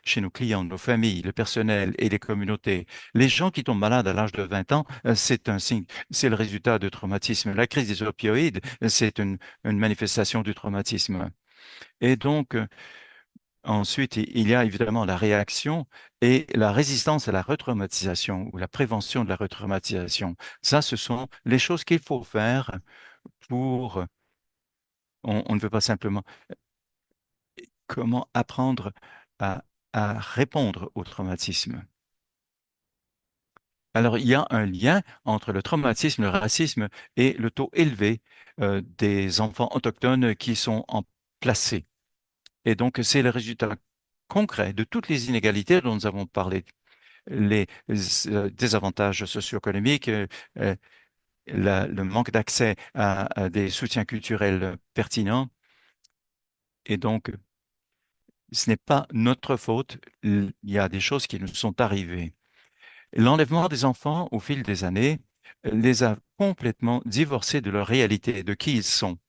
A: chez nos clients, nos familles, le personnel et les communautés. Les gens qui tombent malades à l'âge de 20 ans, c'est un signe, c'est le résultat de traumatisme. La crise des opioïdes, c'est une manifestation du traumatisme. Et donc, ensuite, il y a évidemment la réaction et la résistance à la retraumatisation ou la prévention de la retraumatisation. Ça, ce sont les choses qu'il faut faire pour, on ne veut pas simplement comment apprendre à, à répondre au traumatisme. Alors, il y a un lien entre le traumatisme, le racisme et le taux élevé des enfants autochtones qui sont en placés. Et donc, c'est le résultat concret de toutes les inégalités dont nous avons parlé, les désavantages socio-économiques, euh, le manque d'accès à des soutiens culturels pertinents. Et donc, ce n'est pas notre faute. Il y a des choses qui nous sont arrivées. L'enlèvement des enfants au fil des années les a complètement divorcés de leur réalité, de qui ils sont.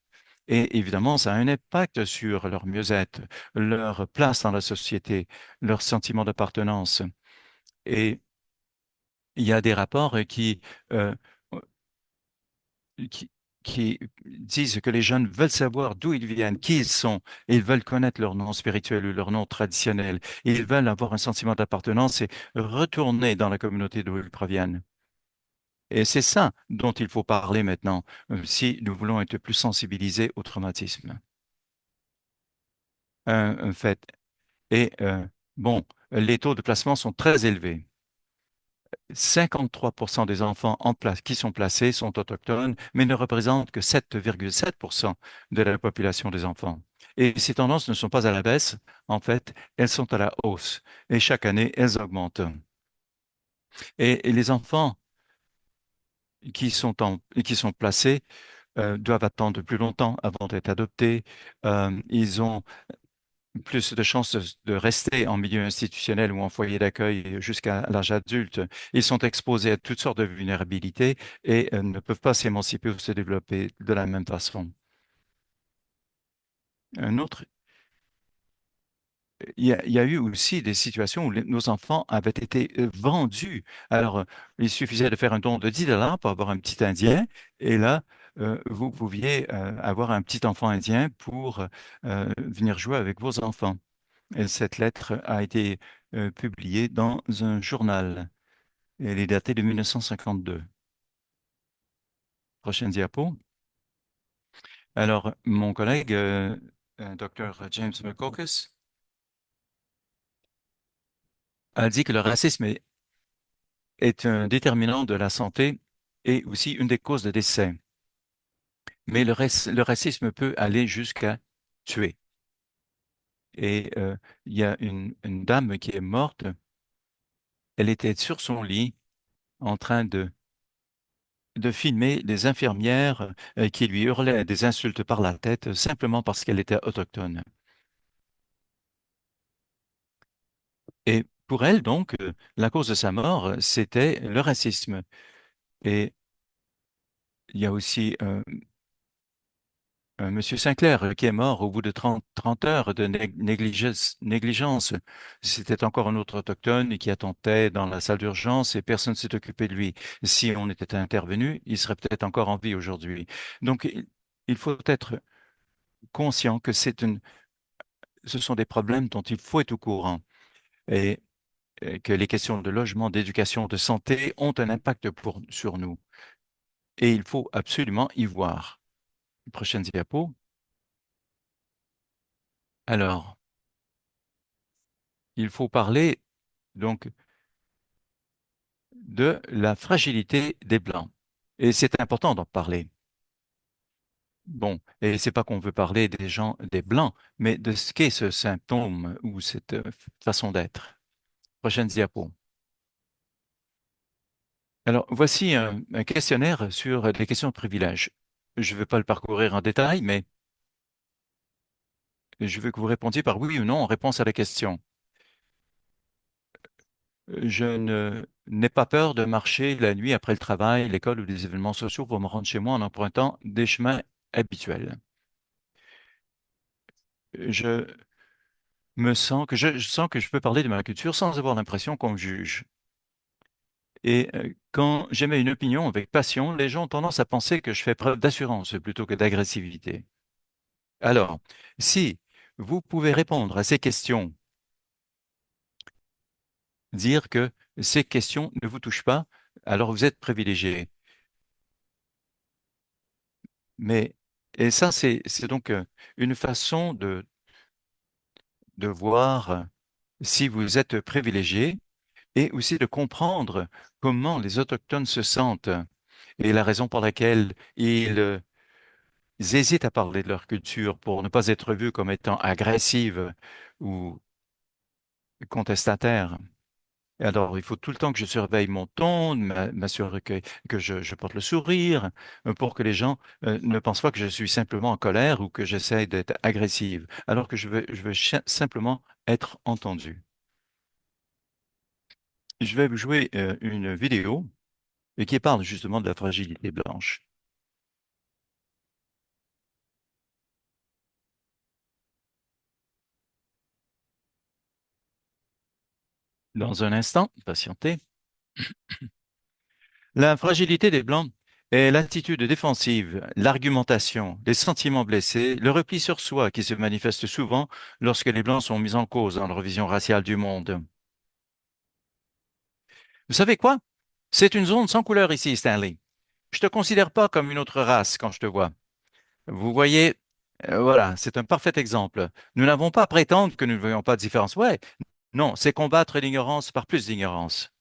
A: Et évidemment, ça a un impact sur leur mieux-être, leur place dans la société, leur sentiment d'appartenance. Et il y a des rapports euh, qui, qui disent que les jeunes veulent savoir d'où ils viennent, qui ils sont, et ils veulent connaître leur nom spirituel ou leur nom traditionnel. Ils veulent avoir un sentiment d'appartenance et retourner dans la communauté d'où ils proviennent. Et c'est ça dont il faut parler maintenant, si nous voulons être plus sensibilisés au traumatisme. Un fait. Et bon, les taux de placement sont très élevés. 53% des enfants en place, qui sont placés sont autochtones, mais ne représentent que 7,7% de la population des enfants. Et ces tendances ne sont pas à la baisse, en fait, elles sont à la hausse. Et chaque année, elles augmentent. Et les enfants qui sont placés doivent attendre plus longtemps avant d'être adoptés. Ils ont plus de chances de rester en milieu institutionnel ou en foyer d'accueil jusqu'à l'âge adulte. Ils sont exposés à toutes sortes de vulnérabilités et ne peuvent pas s'émanciper ou se développer de la même façon. Un autre, il y a eu aussi des situations où nos enfants avaient été vendus. Alors, il suffisait de faire un don de $10 pour avoir un petit Indien et là, vous pouviez avoir un petit enfant indien pour venir jouer avec vos enfants. Et cette lettre a été publiée dans un journal. Elle est datée de 1952. Prochaine diapo. Alors, mon collègue, Dr. James McCaucus, a dit que le racisme est un déterminant de la santé et aussi une des causes de décès. Mais le racisme peut aller jusqu'à tuer. Et il y a une dame qui est morte. Elle était sur son lit en train de filmer des infirmières qui lui hurlaient des insultes par la tête simplement parce qu'elle était autochtone. Et pour elle, donc, la cause de sa mort, c'était le racisme. Et il y a aussi un monsieur Sinclair qui est mort au bout de 30 heures de négligence. C'était encore un autre autochtone qui attendait dans la salle d'urgence et personne ne s'est occupé de lui. Si on était intervenu, il serait peut-être encore en vie aujourd'hui. Donc, il faut être conscient que ce sont des problèmes dont il faut être au courant et que les questions de logement, d'éducation, de santé ont un impact sur nous. Et il faut absolument y voir. Prochaine diapo. Alors, il faut parler donc de la fragilité des Blancs. Et c'est important d'en parler. Bon, et c'est pas qu'on veut parler des gens, des Blancs, mais de ce qu'est ce symptôme ou cette façon d'être. Prochaine diapo. Alors, voici un questionnaire sur les questions de privilège. Je ne vais pas le parcourir en détail, mais je veux que vous répondiez par oui ou non en réponse à la question. N'ai pas peur de marcher la nuit après le travail, l'école ou des événements sociaux pour me rendre chez moi en empruntant des chemins habituels. Je je sens que je peux parler de ma culture sans avoir l'impression qu'on me juge. Et quand j'émets une opinion avec passion, les gens ont tendance à penser que je fais preuve d'assurance plutôt que d'agressivité. Alors, si vous pouvez répondre à ces questions, dire que ces questions ne vous touchent pas, alors vous êtes privilégié. Mais, et ça, c'est donc une façon de voir si vous êtes privilégié, et aussi de comprendre comment les Autochtones se sentent et la raison pour laquelle ils hésitent à parler de leur culture pour ne pas être vus comme étant agressives ou contestataires. Alors, il faut tout le temps que je surveille mon ton, m'assurer que je porte le sourire, pour que les gens ne pensent pas que je suis simplement en colère ou que j'essaie d'être agressive, alors que je veux simplement être entendu. Je vais vous jouer une vidéo qui parle justement de la fragilité blanche. Dans un instant, patientez. La fragilité des Blancs est l'attitude défensive, l'argumentation, les sentiments blessés, le repli sur soi qui se manifeste souvent lorsque les Blancs sont mis en cause dans leur vision raciale du monde. Vous savez quoi? C'est une zone sans couleur ici, Stanley. Je te considère pas comme une autre race quand je te vois. Vous voyez, voilà, c'est un parfait exemple. Nous n'avons pas à prétendre que nous ne voyons pas de différence. Ouais, non, c'est combattre l'ignorance par plus d'ignorance.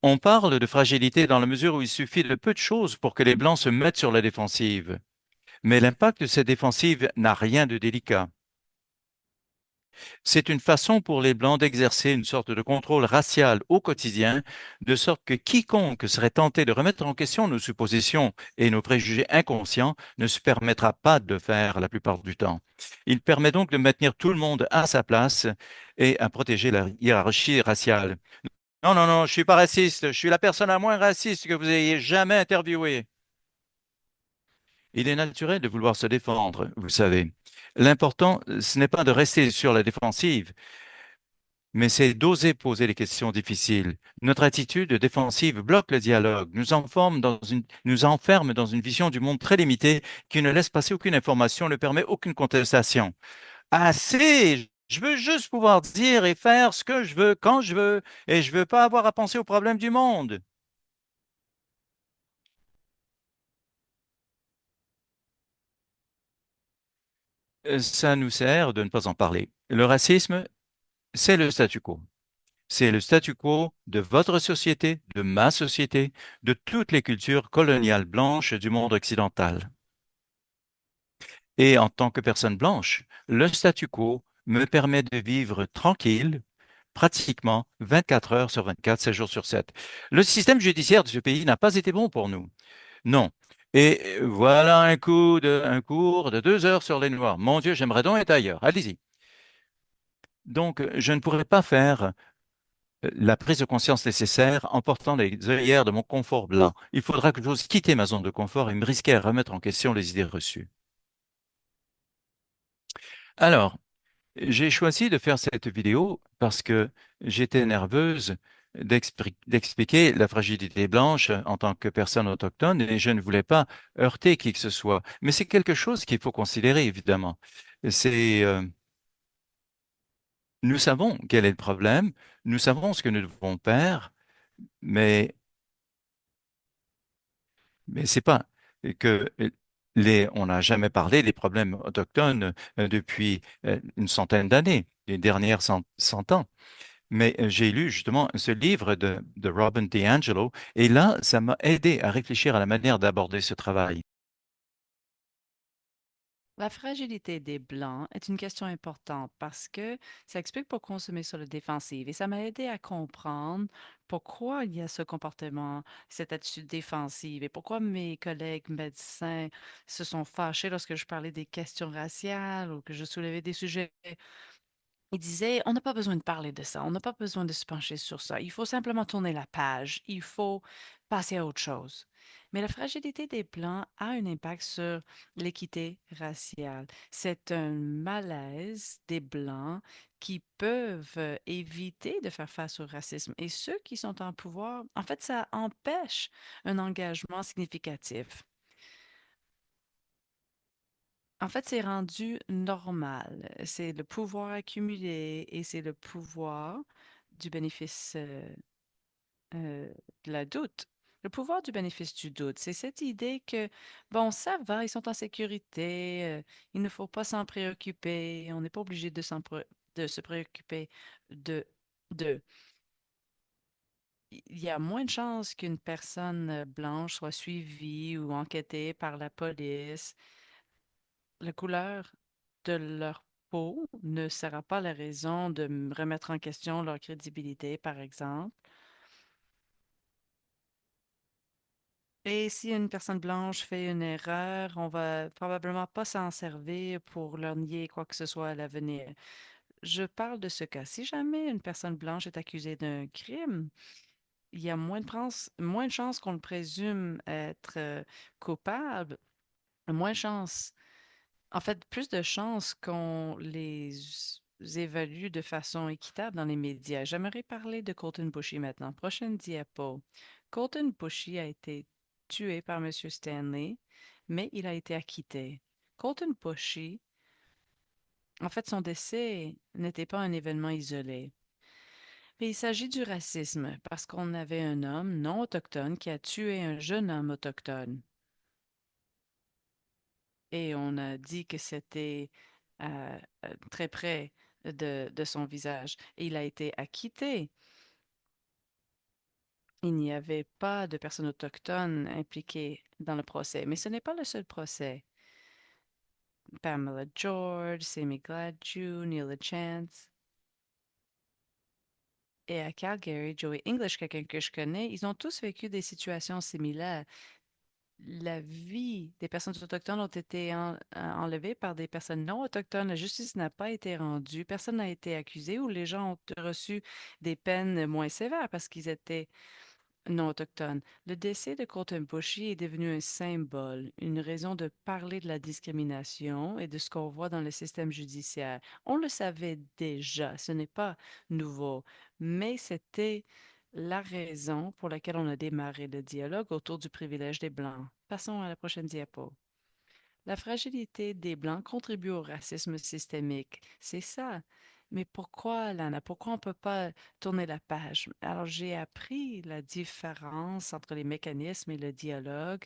A: On parle de fragilité dans la mesure où il suffit de peu de choses pour que les Blancs se mettent sur la défensive. Mais l'impact de cette défensive n'a rien de délicat. C'est une façon pour les Blancs d'exercer une sorte de contrôle racial au quotidien, de sorte que quiconque serait tenté de remettre en question nos suppositions et nos préjugés inconscients ne se permettra pas de le faire la plupart du temps. Il permet donc de maintenir tout le monde à sa place et à protéger la hiérarchie raciale. Non, non, non, je suis pas raciste. Je suis la personne la moins raciste que vous ayez jamais interviewée. Il est naturel de vouloir se défendre, vous savez. L'important, ce n'est pas de rester sur la défensive, mais c'est d'oser poser les questions difficiles. Notre attitude défensive bloque le dialogue, nous enferme dans une vision du monde très limitée qui ne laisse passer aucune information, ne permet aucune contestation. Assez! Je veux juste pouvoir dire et faire ce que je veux quand je veux, et je veux pas avoir à penser aux problèmes du monde. Ça nous sert de ne pas en parler. Le racisme, c'est le statu quo. C'est le statu quo de votre société, de ma société, de toutes les cultures coloniales blanches du monde occidental. Et en tant que personne blanche, le statu quo me permet de vivre tranquille, pratiquement 24 heures sur 24, 7 jours sur 7. Le système judiciaire de ce pays n'a pas été bon pour nous. Non. Et voilà un cours de 2 heures sur les Noirs. Mon Dieu, j'aimerais donc être ailleurs. Allez-y. Donc, je ne pourrais pas faire la prise de conscience nécessaire en portant les œillères de mon confort blanc. Il faudra que j'ose quitter ma zone de confort et me risquer à remettre en question les idées reçues. Alors, j'ai choisi de faire cette vidéo parce que j'étais nerveuse d'expliquer la fragilité blanche en tant que personne autochtone et je ne voulais pas heurter qui que ce soit. Mais c'est quelque chose qu'il faut considérer, évidemment. C'est, nous savons quel est le problème, nous savons ce que nous devons faire, mais c'est pas que on n'a jamais parlé des problèmes autochtones depuis une centaine d'années, les dernières 100 ans. Mais j'ai lu justement ce livre de Robin DiAngelo et là, ça m'a aidé à réfléchir à la manière d'aborder ce travail.
B: La fragilité des Blancs est une question importante parce que ça explique pourquoi on se met sur le défensif et ça m'a aidé à comprendre pourquoi il y a ce comportement, cette attitude défensive et pourquoi mes collègues médecins se sont fâchés lorsque je parlais des questions raciales ou que je soulevais des sujets. Il disait, on n'a pas besoin de parler de ça, on n'a pas besoin de se pencher sur ça, il faut simplement tourner la page, il faut passer à autre chose. Mais la fragilité des Blancs a un impact sur l'équité raciale. C'est un malaise des Blancs qui peuvent éviter de faire face au racisme. Et ceux qui sont en pouvoir, en fait, ça empêche un engagement significatif. En fait, c'est rendu normal. C'est le pouvoir accumulé et c'est le pouvoir du bénéfice de la doute. Le pouvoir du bénéfice du doute, c'est cette idée que, bon, ça va, ils sont en sécurité, il ne faut pas s'en préoccuper, on n'est pas obligé de se préoccuper de Deux, il y a moins de chances qu'une personne blanche soit suivie ou enquêtée par la police. La couleur de leur peau ne sera pas la raison de remettre en question leur crédibilité, par exemple. Et si une personne blanche fait une erreur, on va probablement pas s'en servir pour leur nier quoi que ce soit à l'avenir. Je parle de ce cas. Si jamais une personne blanche est accusée d'un crime, il y a moins de chances qu'on le présume être coupable, moins de chances, en fait, plus de chances qu'on les évalue de façon équitable dans les médias. J'aimerais parler de Colton Bushy maintenant. Prochaine diapo. Colton Bushy a été tué par Monsieur Stanley, mais il a été acquitté. Colton Bushy, en fait, son décès n'était pas un événement isolé. Mais il s'agit du racisme parce qu'on avait un homme non autochtone qui a tué un jeune homme autochtone. Et on a dit que c'était très près de son visage. Et il a été acquitté. Il n'y avait pas de personnes autochtones impliquées dans le procès. Mais ce n'est pas le seul procès. Pamela George, Sammy Gladue, Neil Chance. Et à Calgary, Joey English, quelqu'un que je connais, ils ont tous vécu des situations similaires. La vie des personnes autochtones ont été enlevées par des personnes non autochtones. La justice n'a pas été rendue. Personne n'a été accusé ou les gens ont reçu des peines moins sévères parce qu'ils étaient non autochtones. Le décès de Colton Bushy est devenu un symbole, une raison de parler de la discrimination et de ce qu'on voit dans le système judiciaire. On le savait déjà, ce n'est pas nouveau, mais c'était la raison pour laquelle on a démarré le dialogue autour du privilège des Blancs. Passons à la prochaine diapo. La fragilité des Blancs contribue au racisme systémique. C'est ça. Mais pourquoi, Lana? Pourquoi on ne peut pas tourner la page? Alors, j'ai appris la différence entre les mécanismes et le dialogue,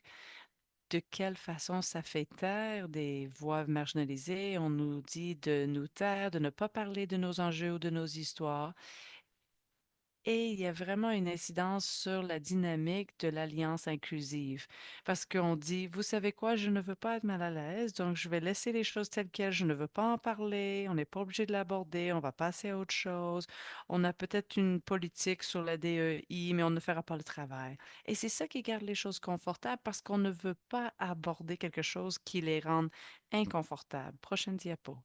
B: de quelle façon ça fait taire des voix marginalisées. On nous dit de nous taire, de ne pas parler de nos enjeux ou de nos histoires. Et il y a vraiment une incidence sur la dynamique de l'alliance inclusive. Parce qu'on dit, vous savez quoi, je ne veux pas être mal à l'aise, donc je vais laisser les choses telles quelles, je ne veux pas en parler, on n'est pas obligé de l'aborder, on va passer à autre chose. On a peut-être une politique sur la DEI, mais on ne fera pas le travail. Et c'est ça qui garde les choses confortables parce qu'on ne veut pas aborder quelque chose qui les rende inconfortables. Prochaine diapo.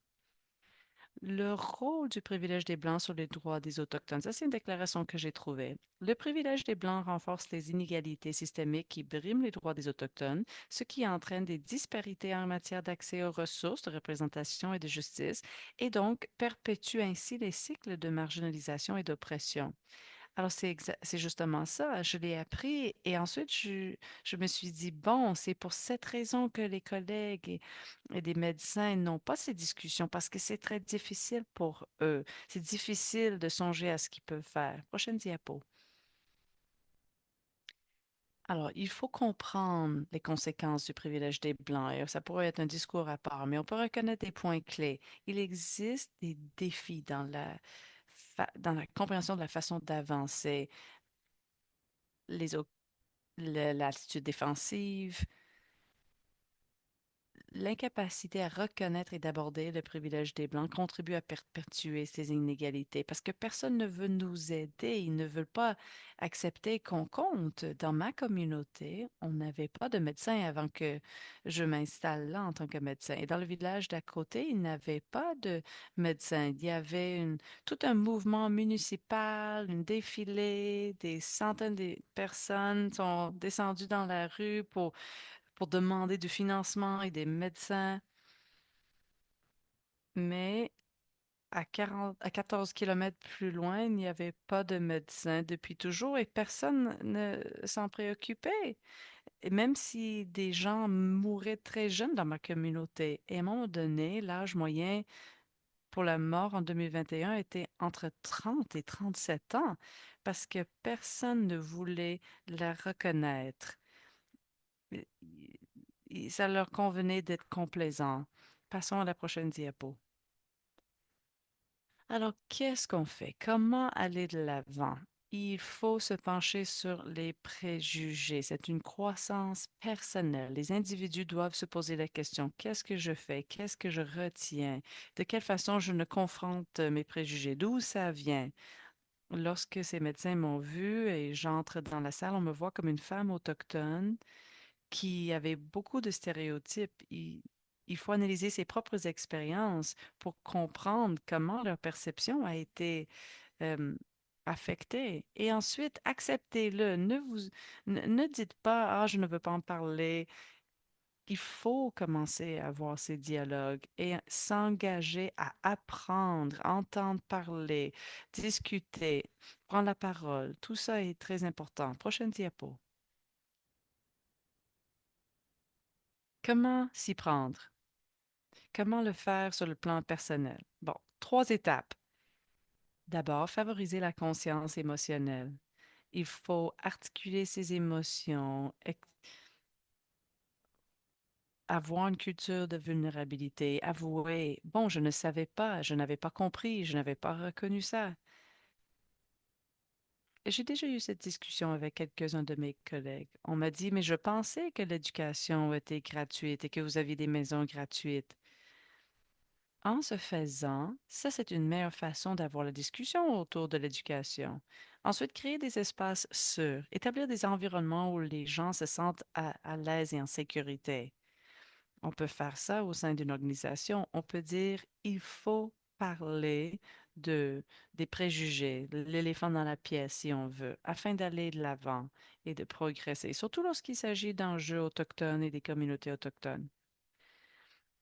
B: Le rôle du privilège des Blancs sur les droits des Autochtones, ça c'est une déclaration que j'ai trouvée. Le privilège des Blancs renforce les inégalités systémiques qui briment les droits des Autochtones, ce qui entraîne des disparités en matière d'accès aux ressources, de représentation et de justice, et donc perpétue ainsi les cycles de marginalisation et d'oppression. Alors, c'est justement ça. Je l'ai appris et ensuite, je me suis dit, bon, c'est pour cette raison que les collègues et des médecins n'ont pas ces discussions parce que c'est très difficile pour eux. C'est difficile de songer à ce qu'ils peuvent faire. Prochaine diapo. Alors, il faut comprendre les conséquences du privilège des Blancs. Et ça pourrait être un discours à part, mais on peut reconnaître des points clés. Il existe des défis dans la compréhension de la façon d'avancer. Les, l'attitude défensive, l'incapacité à reconnaître et d'aborder le privilège des Blancs contribue à perpétuer ces inégalités parce que personne ne veut nous aider. Ils ne veulent pas accepter qu'on compte. Dans ma communauté, on n'avait pas de médecin avant que je m'installe là en tant que médecin. Et dans le village d'à côté, il n'avait pas de médecin. Il y avait tout un mouvement municipal, une défilée, des centaines de personnes sont descendues dans la rue pour demander du financement et des médecins, mais à 14 kilomètres plus loin, il n'y avait pas de médecin depuis toujours et personne ne s'en préoccupait. Et même si des gens mouraient très jeunes dans ma communauté, et à un moment donné, l'âge moyen pour la mort en 2021 était entre 30 et 37 ans parce que personne ne voulait la reconnaître. Ça leur convenait d'être complaisants. Passons à la prochaine diapo. Alors, qu'est-ce qu'on fait? Comment aller de l'avant? Il faut se pencher sur les préjugés. C'est une croissance personnelle. Les individus doivent se poser la question, qu'est-ce que je fais? Qu'est-ce que je retiens? De quelle façon je ne confronte mes préjugés? D'où ça vient? Lorsque ces médecins m'ont vu et j'entre dans la salle, on me voit comme une femme autochtone qui avait beaucoup de stéréotypes. Il faut analyser ses propres expériences pour comprendre comment leur perception a été euh, affectée. Et ensuite, acceptez-le. Ne dites pas, ah, je ne veux pas en parler. Il faut commencer à avoir ces dialogues et s'engager à apprendre, entendre parler, discuter, prendre la parole. Tout ça est très important. Prochaine diapo. Comment s'y prendre? Comment le faire sur le plan personnel? Bon, trois étapes. D'abord, favoriser la conscience émotionnelle. Il faut articuler ses émotions, avoir une culture de vulnérabilité, avouer, bon, je ne savais pas, je n'avais pas compris, je n'avais pas reconnu ça. J'ai déjà eu cette discussion avec quelques-uns de mes collègues. On m'a dit, mais je pensais que l'éducation était gratuite et que vous aviez des maisons gratuites. En ce faisant, ça, c'est une meilleure façon d'avoir la discussion autour de l'éducation. Ensuite, créer des espaces sûrs, établir des environnements où les gens se sentent à l'aise et en sécurité. On peut faire ça au sein d'une organisation. On peut dire, il faut parler de, des préjugés, l'éléphant dans la pièce, si on veut, afin d'aller de l'avant et de progresser, surtout lorsqu'il s'agit d'enjeux autochtones et des communautés autochtones.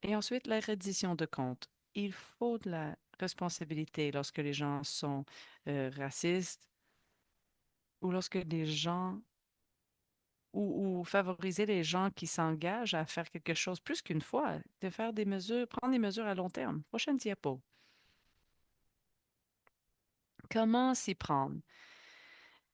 B: Et ensuite, la reddition de comptes. Il faut de la responsabilité lorsque les gens sont racistes ou lorsque les gens ou favoriser les gens qui s'engagent à faire quelque chose plus qu'une fois, de faire des mesures, prendre des mesures à long terme. Prochaine diapo. Comment s'y prendre?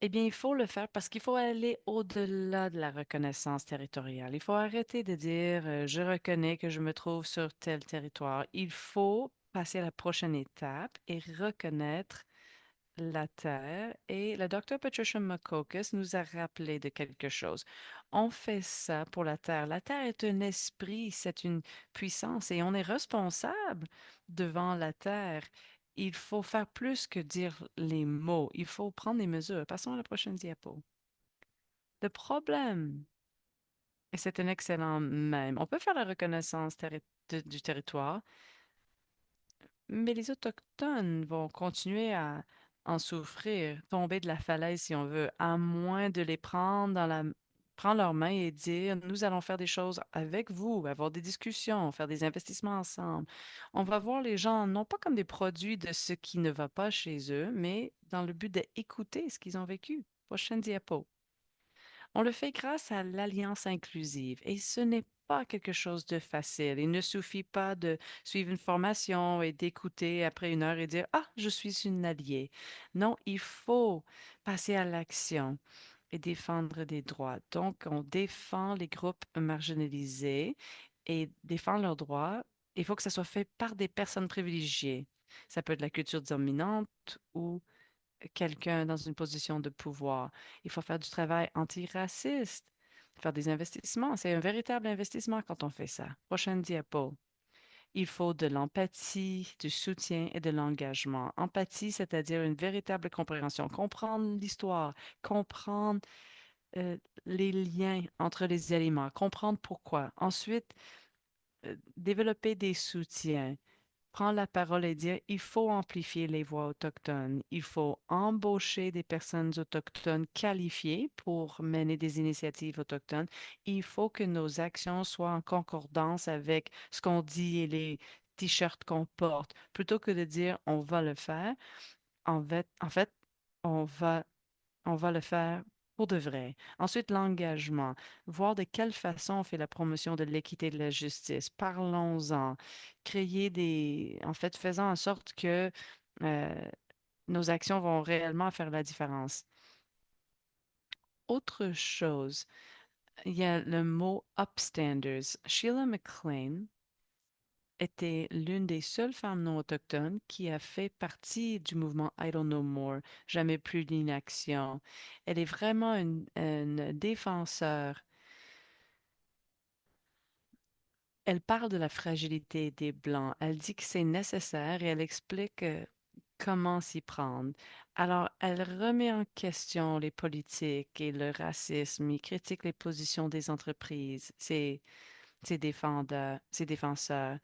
B: Eh bien, il faut le faire parce qu'il faut aller au-delà de la reconnaissance territoriale. Il faut arrêter de dire je reconnais que je me trouve sur tel territoire. Il faut passer à la prochaine étape et reconnaître la Terre. Et le docteur Patricia McCocus nous a rappelé de quelque chose. On fait ça pour la Terre. La Terre est un esprit, c'est une puissance et on est responsable devant la Terre. Il faut faire plus que dire les mots. Il faut prendre des mesures. Passons à la prochaine diapo. Le problème, et c'est un excellent même, on peut faire la reconnaissance du territoire, mais les Autochtones vont continuer à en souffrir, tomber de la falaise si on veut, à moins de les prendre prendre leurs mains et dire, nous allons faire des choses avec vous, avoir des discussions, faire des investissements ensemble. On va voir les gens non pas comme des produits de ce qui ne va pas chez eux, mais dans le but d'écouter ce qu'ils ont vécu. Prochaine diapo. On le fait grâce à l'Alliance inclusive et ce n'est pas quelque chose de facile. Il ne suffit pas de suivre une formation et d'écouter après une heure et dire ah, je suis une alliée. Non, il faut passer à l'action et défendre des droits. Donc, on défend les groupes marginalisés et défend leurs droits. Il faut que ça soit fait par des personnes privilégiées. Ça peut être la culture dominante ou quelqu'un dans une position de pouvoir. Il faut faire du travail antiraciste, faire des investissements. C'est un véritable investissement quand on fait ça. Prochaine diapo. Il faut de l'empathie, du soutien et de l'engagement. Empathie, c'est-à-dire une véritable compréhension, comprendre l'histoire, comprendre euh, les liens entre les éléments, comprendre pourquoi. Ensuite, développer des soutiens, prendre la parole et dire, il faut amplifier les voix autochtones, il faut embaucher des personnes autochtones qualifiées pour mener des initiatives autochtones, il faut que nos actions soient en concordance avec ce qu'on dit et les t-shirts qu'on porte, plutôt que de dire, on va le faire, en fait, on va on va le faire pour de vrai. Ensuite, l'engagement. Voir de quelle façon on fait la promotion de l'équité et de la justice. Parlons-en. En fait, faisant en sorte que euh, nos actions vont réellement faire la différence. Autre chose, il y a le mot upstanders. Sheila McLean était l'une des seules femmes non autochtones qui a fait partie du mouvement Idle No More, Jamais plus d'inaction. Elle est vraiment une défenseur. Elle parle de la fragilité des Blancs. Elle dit que c'est nécessaire et elle explique comment s'y prendre. Alors, elle remet en question les politiques et le racisme. Il critique les positions des entreprises, ses défenseurs.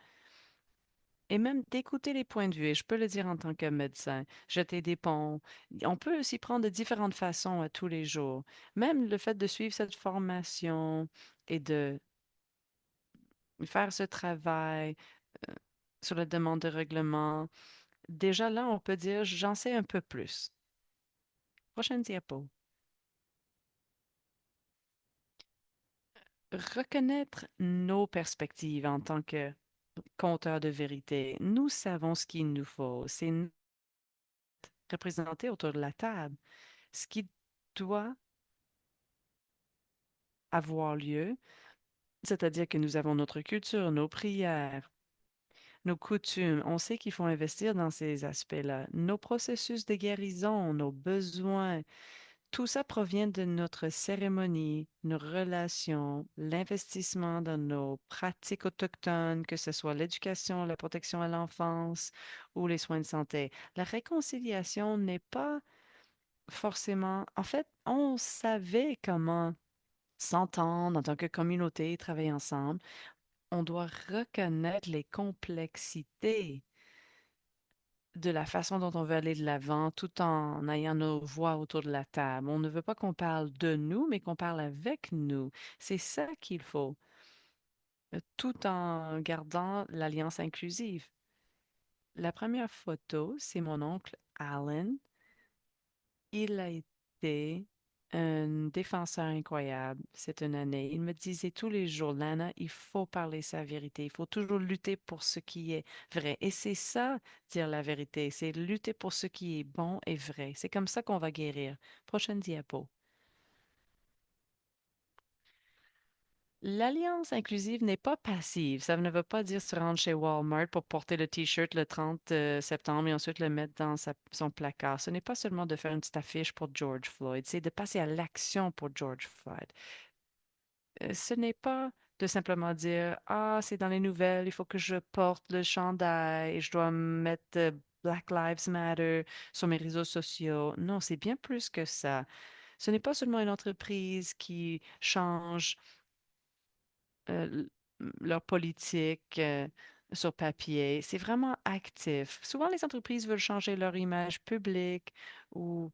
B: Et même d'écouter les points de vue, et je peux le dire en tant que médecin, jeter des ponts. On peut s'y prendre de différentes façons à tous les jours. Même le fait de suivre cette formation et de faire ce travail euh, sur la demande de règlement, déjà là, on peut dire, j'en sais un peu plus. Prochaine diapo. Reconnaître nos perspectives en tant que compteurs de vérité. Nous savons ce qu'il nous faut. C'est représenté autour de la table. Ce qui doit avoir lieu, c'est-à-dire que nous avons notre culture, nos prières, nos coutumes. On sait qu'il faut investir dans ces aspects-là. Nos processus de guérison, nos besoins, tout ça provient de notre cérémonie, nos relations, l'investissement dans nos pratiques autochtones, que ce soit l'éducation, la protection à l'enfance ou les soins de santé. La réconciliation n'est pas forcément... En fait, on savait comment s'entendre en tant que communauté, travailler ensemble. On doit reconnaître les complexités de la façon dont on veut aller de l'avant tout en ayant nos voix autour de la table. On ne veut pas qu'on parle de nous, mais qu'on parle avec nous. C'est ça qu'il faut, tout en gardant l'alliance inclusive. La première photo, c'est mon oncle Alan. Il a été un défenseur incroyable cette année. Il me disait tous les jours, Lana, il faut parler sa vérité. Il faut toujours lutter pour ce qui est vrai. Et c'est ça, dire la vérité. C'est lutter pour ce qui est bon et vrai. C'est comme ça qu'on va guérir. Prochaine diapo. L'alliance inclusive n'est pas passive. Ça ne veut pas dire se rendre chez Walmart pour porter le T-shirt le 30 septembre et ensuite le mettre dans son placard. Ce n'est pas seulement de faire une petite affiche pour George Floyd, c'est de passer à l'action pour George Floyd. Ce n'est pas de simplement dire, ah, c'est dans les nouvelles, il faut que je porte le chandail, je dois mettre Black Lives Matter sur mes réseaux sociaux. Non, c'est bien plus que ça. Ce n'est pas seulement une entreprise qui change euh, leur politique sur papier. C'est vraiment actif. Souvent, les entreprises veulent changer leur image publique ou,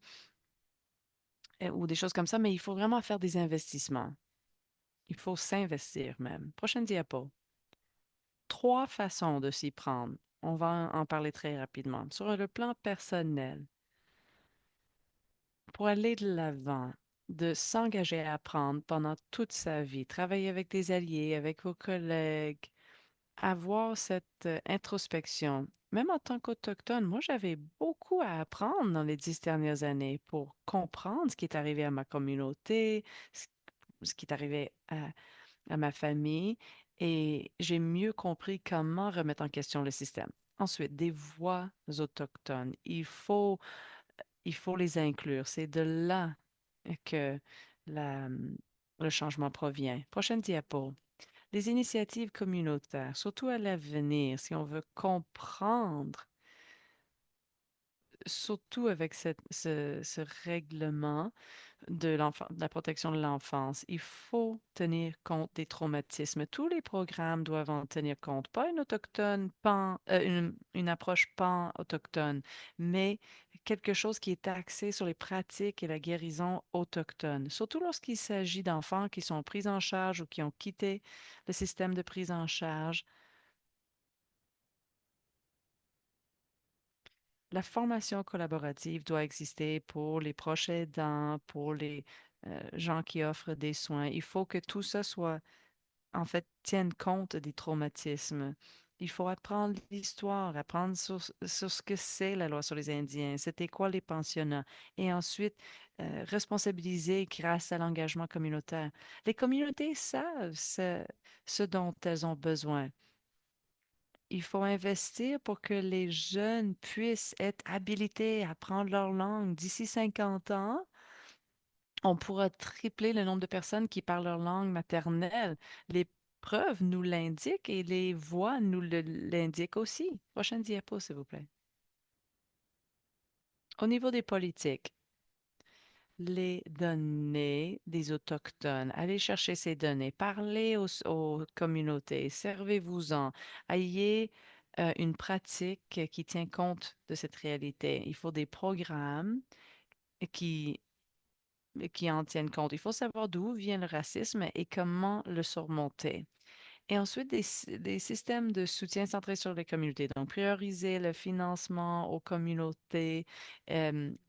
B: ou des choses comme ça, mais il faut vraiment faire des investissements. Il faut s'investir même. Prochaine diapo. Trois façons de s'y prendre. On va en parler très rapidement. Sur le plan personnel, pour aller de l'avant, de s'engager à apprendre pendant toute sa vie, travailler avec des alliés, avec vos collègues, avoir cette introspection. Même en tant qu'Autochtone, moi, j'avais beaucoup à apprendre dans les 10 dernières années pour comprendre ce qui est arrivé à ma communauté, ce, ce qui est arrivé à ma famille, et j'ai mieux compris comment remettre en question le système. Ensuite, des voix autochtones. Il faut les inclure. C'est de là que la- le changement provient. Prochaine diapo. Les initiatives communautaires, surtout à l'avenir, si on veut comprendre, surtout avec ce règlement de la protection de l'enfance, il faut tenir compte des traumatismes. Tous les programmes doivent en tenir compte. Pas une autochtone une approche pan-autochtone, mais quelque chose qui est axé sur les pratiques et la guérison autochtone. Surtout lorsqu'il s'agit d'enfants qui sont pris en charge ou qui ont quitté le système de prise en charge. La formation collaborative doit exister pour les proches aidants, pour les gens qui offrent des soins. Il faut que tout ça soit, en fait, tienne compte des traumatismes. Il faut apprendre l'histoire, apprendre sur ce que c'est la loi sur les Indiens, c'était quoi les pensionnats, et ensuite responsabiliser grâce à l'engagement communautaire. Les communautés savent ce dont elles ont besoin. Il faut investir pour que les jeunes puissent être habilités à apprendre leur langue. D'ici 50 ans, on pourra tripler le nombre de personnes qui parlent leur langue maternelle. Les preuves nous l'indiquent et les voix nous l'indiquent aussi. Prochaine diapo, s'il vous plaît. Au niveau des politiques, les données des Autochtones. Allez chercher ces données, parlez aux communautés, servez-vous-en, ayez une pratique qui tient compte de cette réalité. Il faut des programmes qui, qui en tiennent compte. Il faut savoir d'où vient le racisme et comment le surmonter. Et ensuite, des systèmes de soutien centrés sur les communautés. Donc, prioriser le financement aux communautés,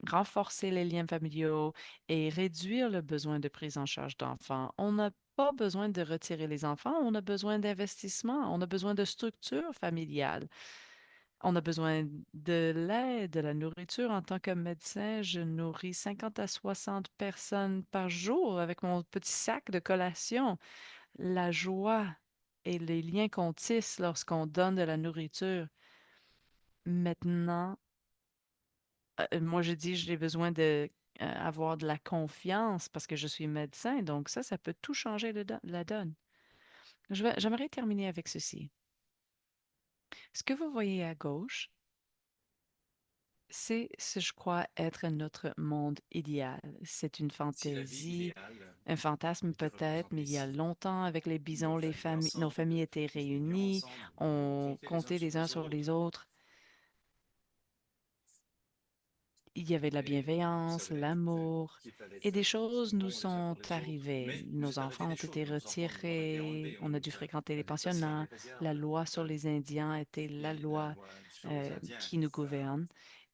B: renforcer les liens familiaux et réduire le besoin de prise en charge d'enfants. On n'a pas besoin de retirer les enfants, on a besoin d'investissement, on a besoin de structure familiale. On a besoin de l'aide, de la nourriture. En tant que médecin, je nourris 50 à 60 personnes par jour avec mon petit sac de collation. La joie et les liens qu'on tisse lorsqu'on donne de la nourriture. Maintenant, moi, je dis, j'ai besoin de avoir de la confiance parce que je suis médecin. Donc ça peut tout changer la donne. J'aimerais terminer avec ceci. Ce que vous voyez à gauche, c'est ce je crois être notre monde idéal. C'est une
A: Si la vie
B: fantaisie,
A: idéale
B: un fantasme
A: était
B: peut-être, mais
A: représentée
B: il y a
A: ici,
B: longtemps, avec les bisons, nos familles étaient
A: nous vivrions
B: réunies,
A: ensemble,
B: on
A: comptés les uns
B: comptait
A: sur
B: les uns
A: les
B: sur les
A: autres.
B: autres. Il y avait de la
A: Mais vous
B: bienveillance,
A: savez
B: l'amour,
A: qu'il fallait
B: et des
A: faire
B: choses
A: ce
B: nous
A: bon les uns
B: sont
A: pour les autres.
B: arrivées.
A: Mais vous
B: Nos
A: êtes arrivé
B: enfants ont
A: des
B: été
A: choses. Nos enfants nous ont
B: retirés,
A: regardés, on
B: on a
A: nous
B: dû
A: a
B: fréquenter les
A: placés en
B: pensionnats. La
A: réserve.
B: loi sur les Indiens était la
A: Et la
B: loi
A: loi sur les Indiens
B: qui nous
A: a
B: gouverne.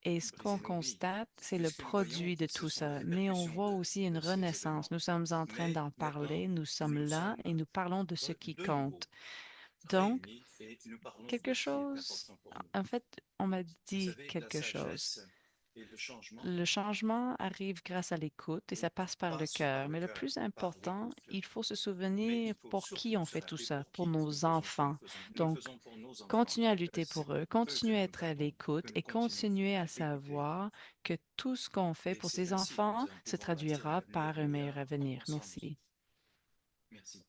B: Et ce qu'on
A: brisé nos vies.
B: constate, c'est
A: Mais
B: le
A: ce que nous voyons,
B: produit de
A: ce
B: tout
A: sont les
B: ça. Mais on
A: répercussions
B: voit aussi une
A: de ces
B: renaissance.
A: événements.
B: Nous sommes en train
A: Mais
B: d'en
A: maintenant,
B: parler, nous sommes
A: nous
B: là
A: sommes
B: et nous parlons de ce qui
A: de nouveau
B: compte. Donc,
A: réunis et nous parlons de
B: quelque
A: ce qui est
B: chose,
A: important pour nous.
B: en fait, on m'a
A: Vous
B: dit
A: savez, la
B: quelque chose.
A: sagesse et le changement
B: Le changement arrive grâce à l'écoute et ça passe par le
A: passent par
B: cœur.
A: le
B: Mais le
A: cœur,
B: plus
A: par
B: important,
A: l'écoute.
B: il faut se
A: Mais
B: souvenir
A: il faut
B: pour qui
A: surtout
B: on
A: se
B: fait tout
A: rappeler
B: ça,
A: pour
B: pour
A: qui nous le
B: nos
A: faisons, que
B: enfants.
A: nous le
B: Donc,
A: faisons pour nos enfants.
B: continuez à lutter
A: C'est
B: pour eux,
A: pour eux que
B: continuez
A: nous
B: à
A: nous
B: être à
A: battons, que
B: l'écoute
A: nous
B: et
A: continuons
B: continuez à
A: à écouter.
B: savoir que tout ce qu'on fait
A: Et
B: pour
A: c'est
B: ces
A: ainsi que nous
B: enfants
A: allons
B: se
A: pouvoir bâtir
B: traduira
A: l'avenir
B: par un meilleur
A: meilleur
B: avenir.
A: ensemble.
B: Merci.
A: Merci.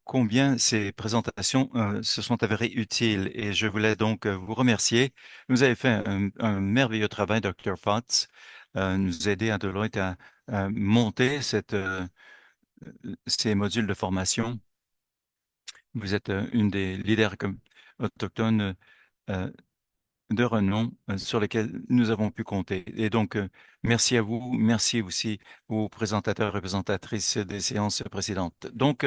A: Combien ces présentations se sont avérées utiles et je voulais donc vous remercier. Vous avez fait un merveilleux travail, Dr. Potts, nous aider à Deloitte à monter ces modules de formation. Vous êtes une des leaders autochtones euh, de renom sur lesquels nous avons pu compter. Et donc, merci à vous. Merci aussi aux présentateurs et représentatrices des séances précédentes. Donc,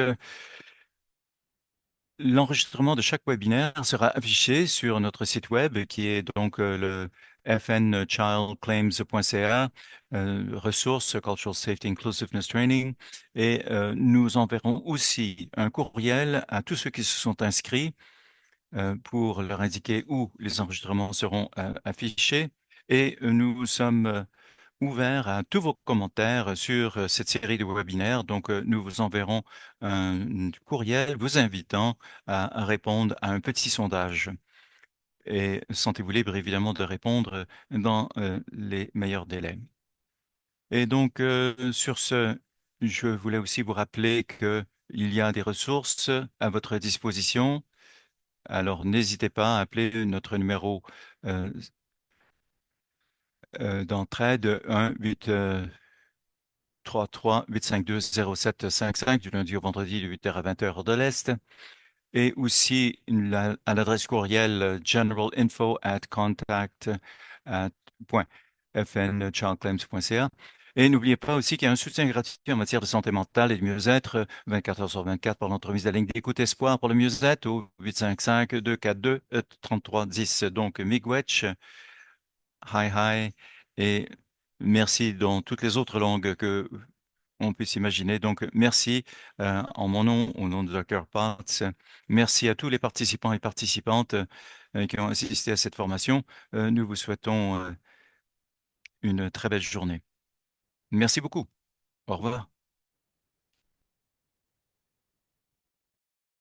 A: l'enregistrement de chaque webinaire sera affiché sur notre site web qui est donc le fnchildclaims.ca, ressources Cultural Safety Inclusiveness Training. Et nous enverrons aussi un courriel à tous ceux qui se sont inscrits pour leur indiquer où les enregistrements seront affichés. Et nous sommes ouvert à tous vos commentaires sur cette série de webinaires. Donc, nous vous enverrons un courriel vous invitant à répondre à un petit sondage. Et sentez-vous libre, évidemment, de répondre dans les meilleurs délais. Et donc, sur ce, je voulais aussi vous rappeler qu'il y a des ressources à votre disposition. Alors, n'hésitez pas à appeler notre numéro d'entraide 1-8 33-852-0755 du lundi au vendredi de 8h à 20h heure de l'Est et aussi à l'adresse courriel generalinfo@contact@fnchildclaims.ca. Et n'oubliez pas aussi qu'il y a un soutien gratuit en matière de santé mentale et de mieux-être 24 heures sur 24 par l'entremise de la ligne d'écoute Espoir pour le mieux-être au 855-242-3310. Donc, Miigwech, hi hi et merci dans toutes les autres langues que on puisse imaginer. Donc, merci en mon nom, au nom de Dr. Potts. Merci à tous les participants et participantes qui ont assisté à cette formation. Nous vous souhaitons une très belle journée. Merci beaucoup. Au revoir.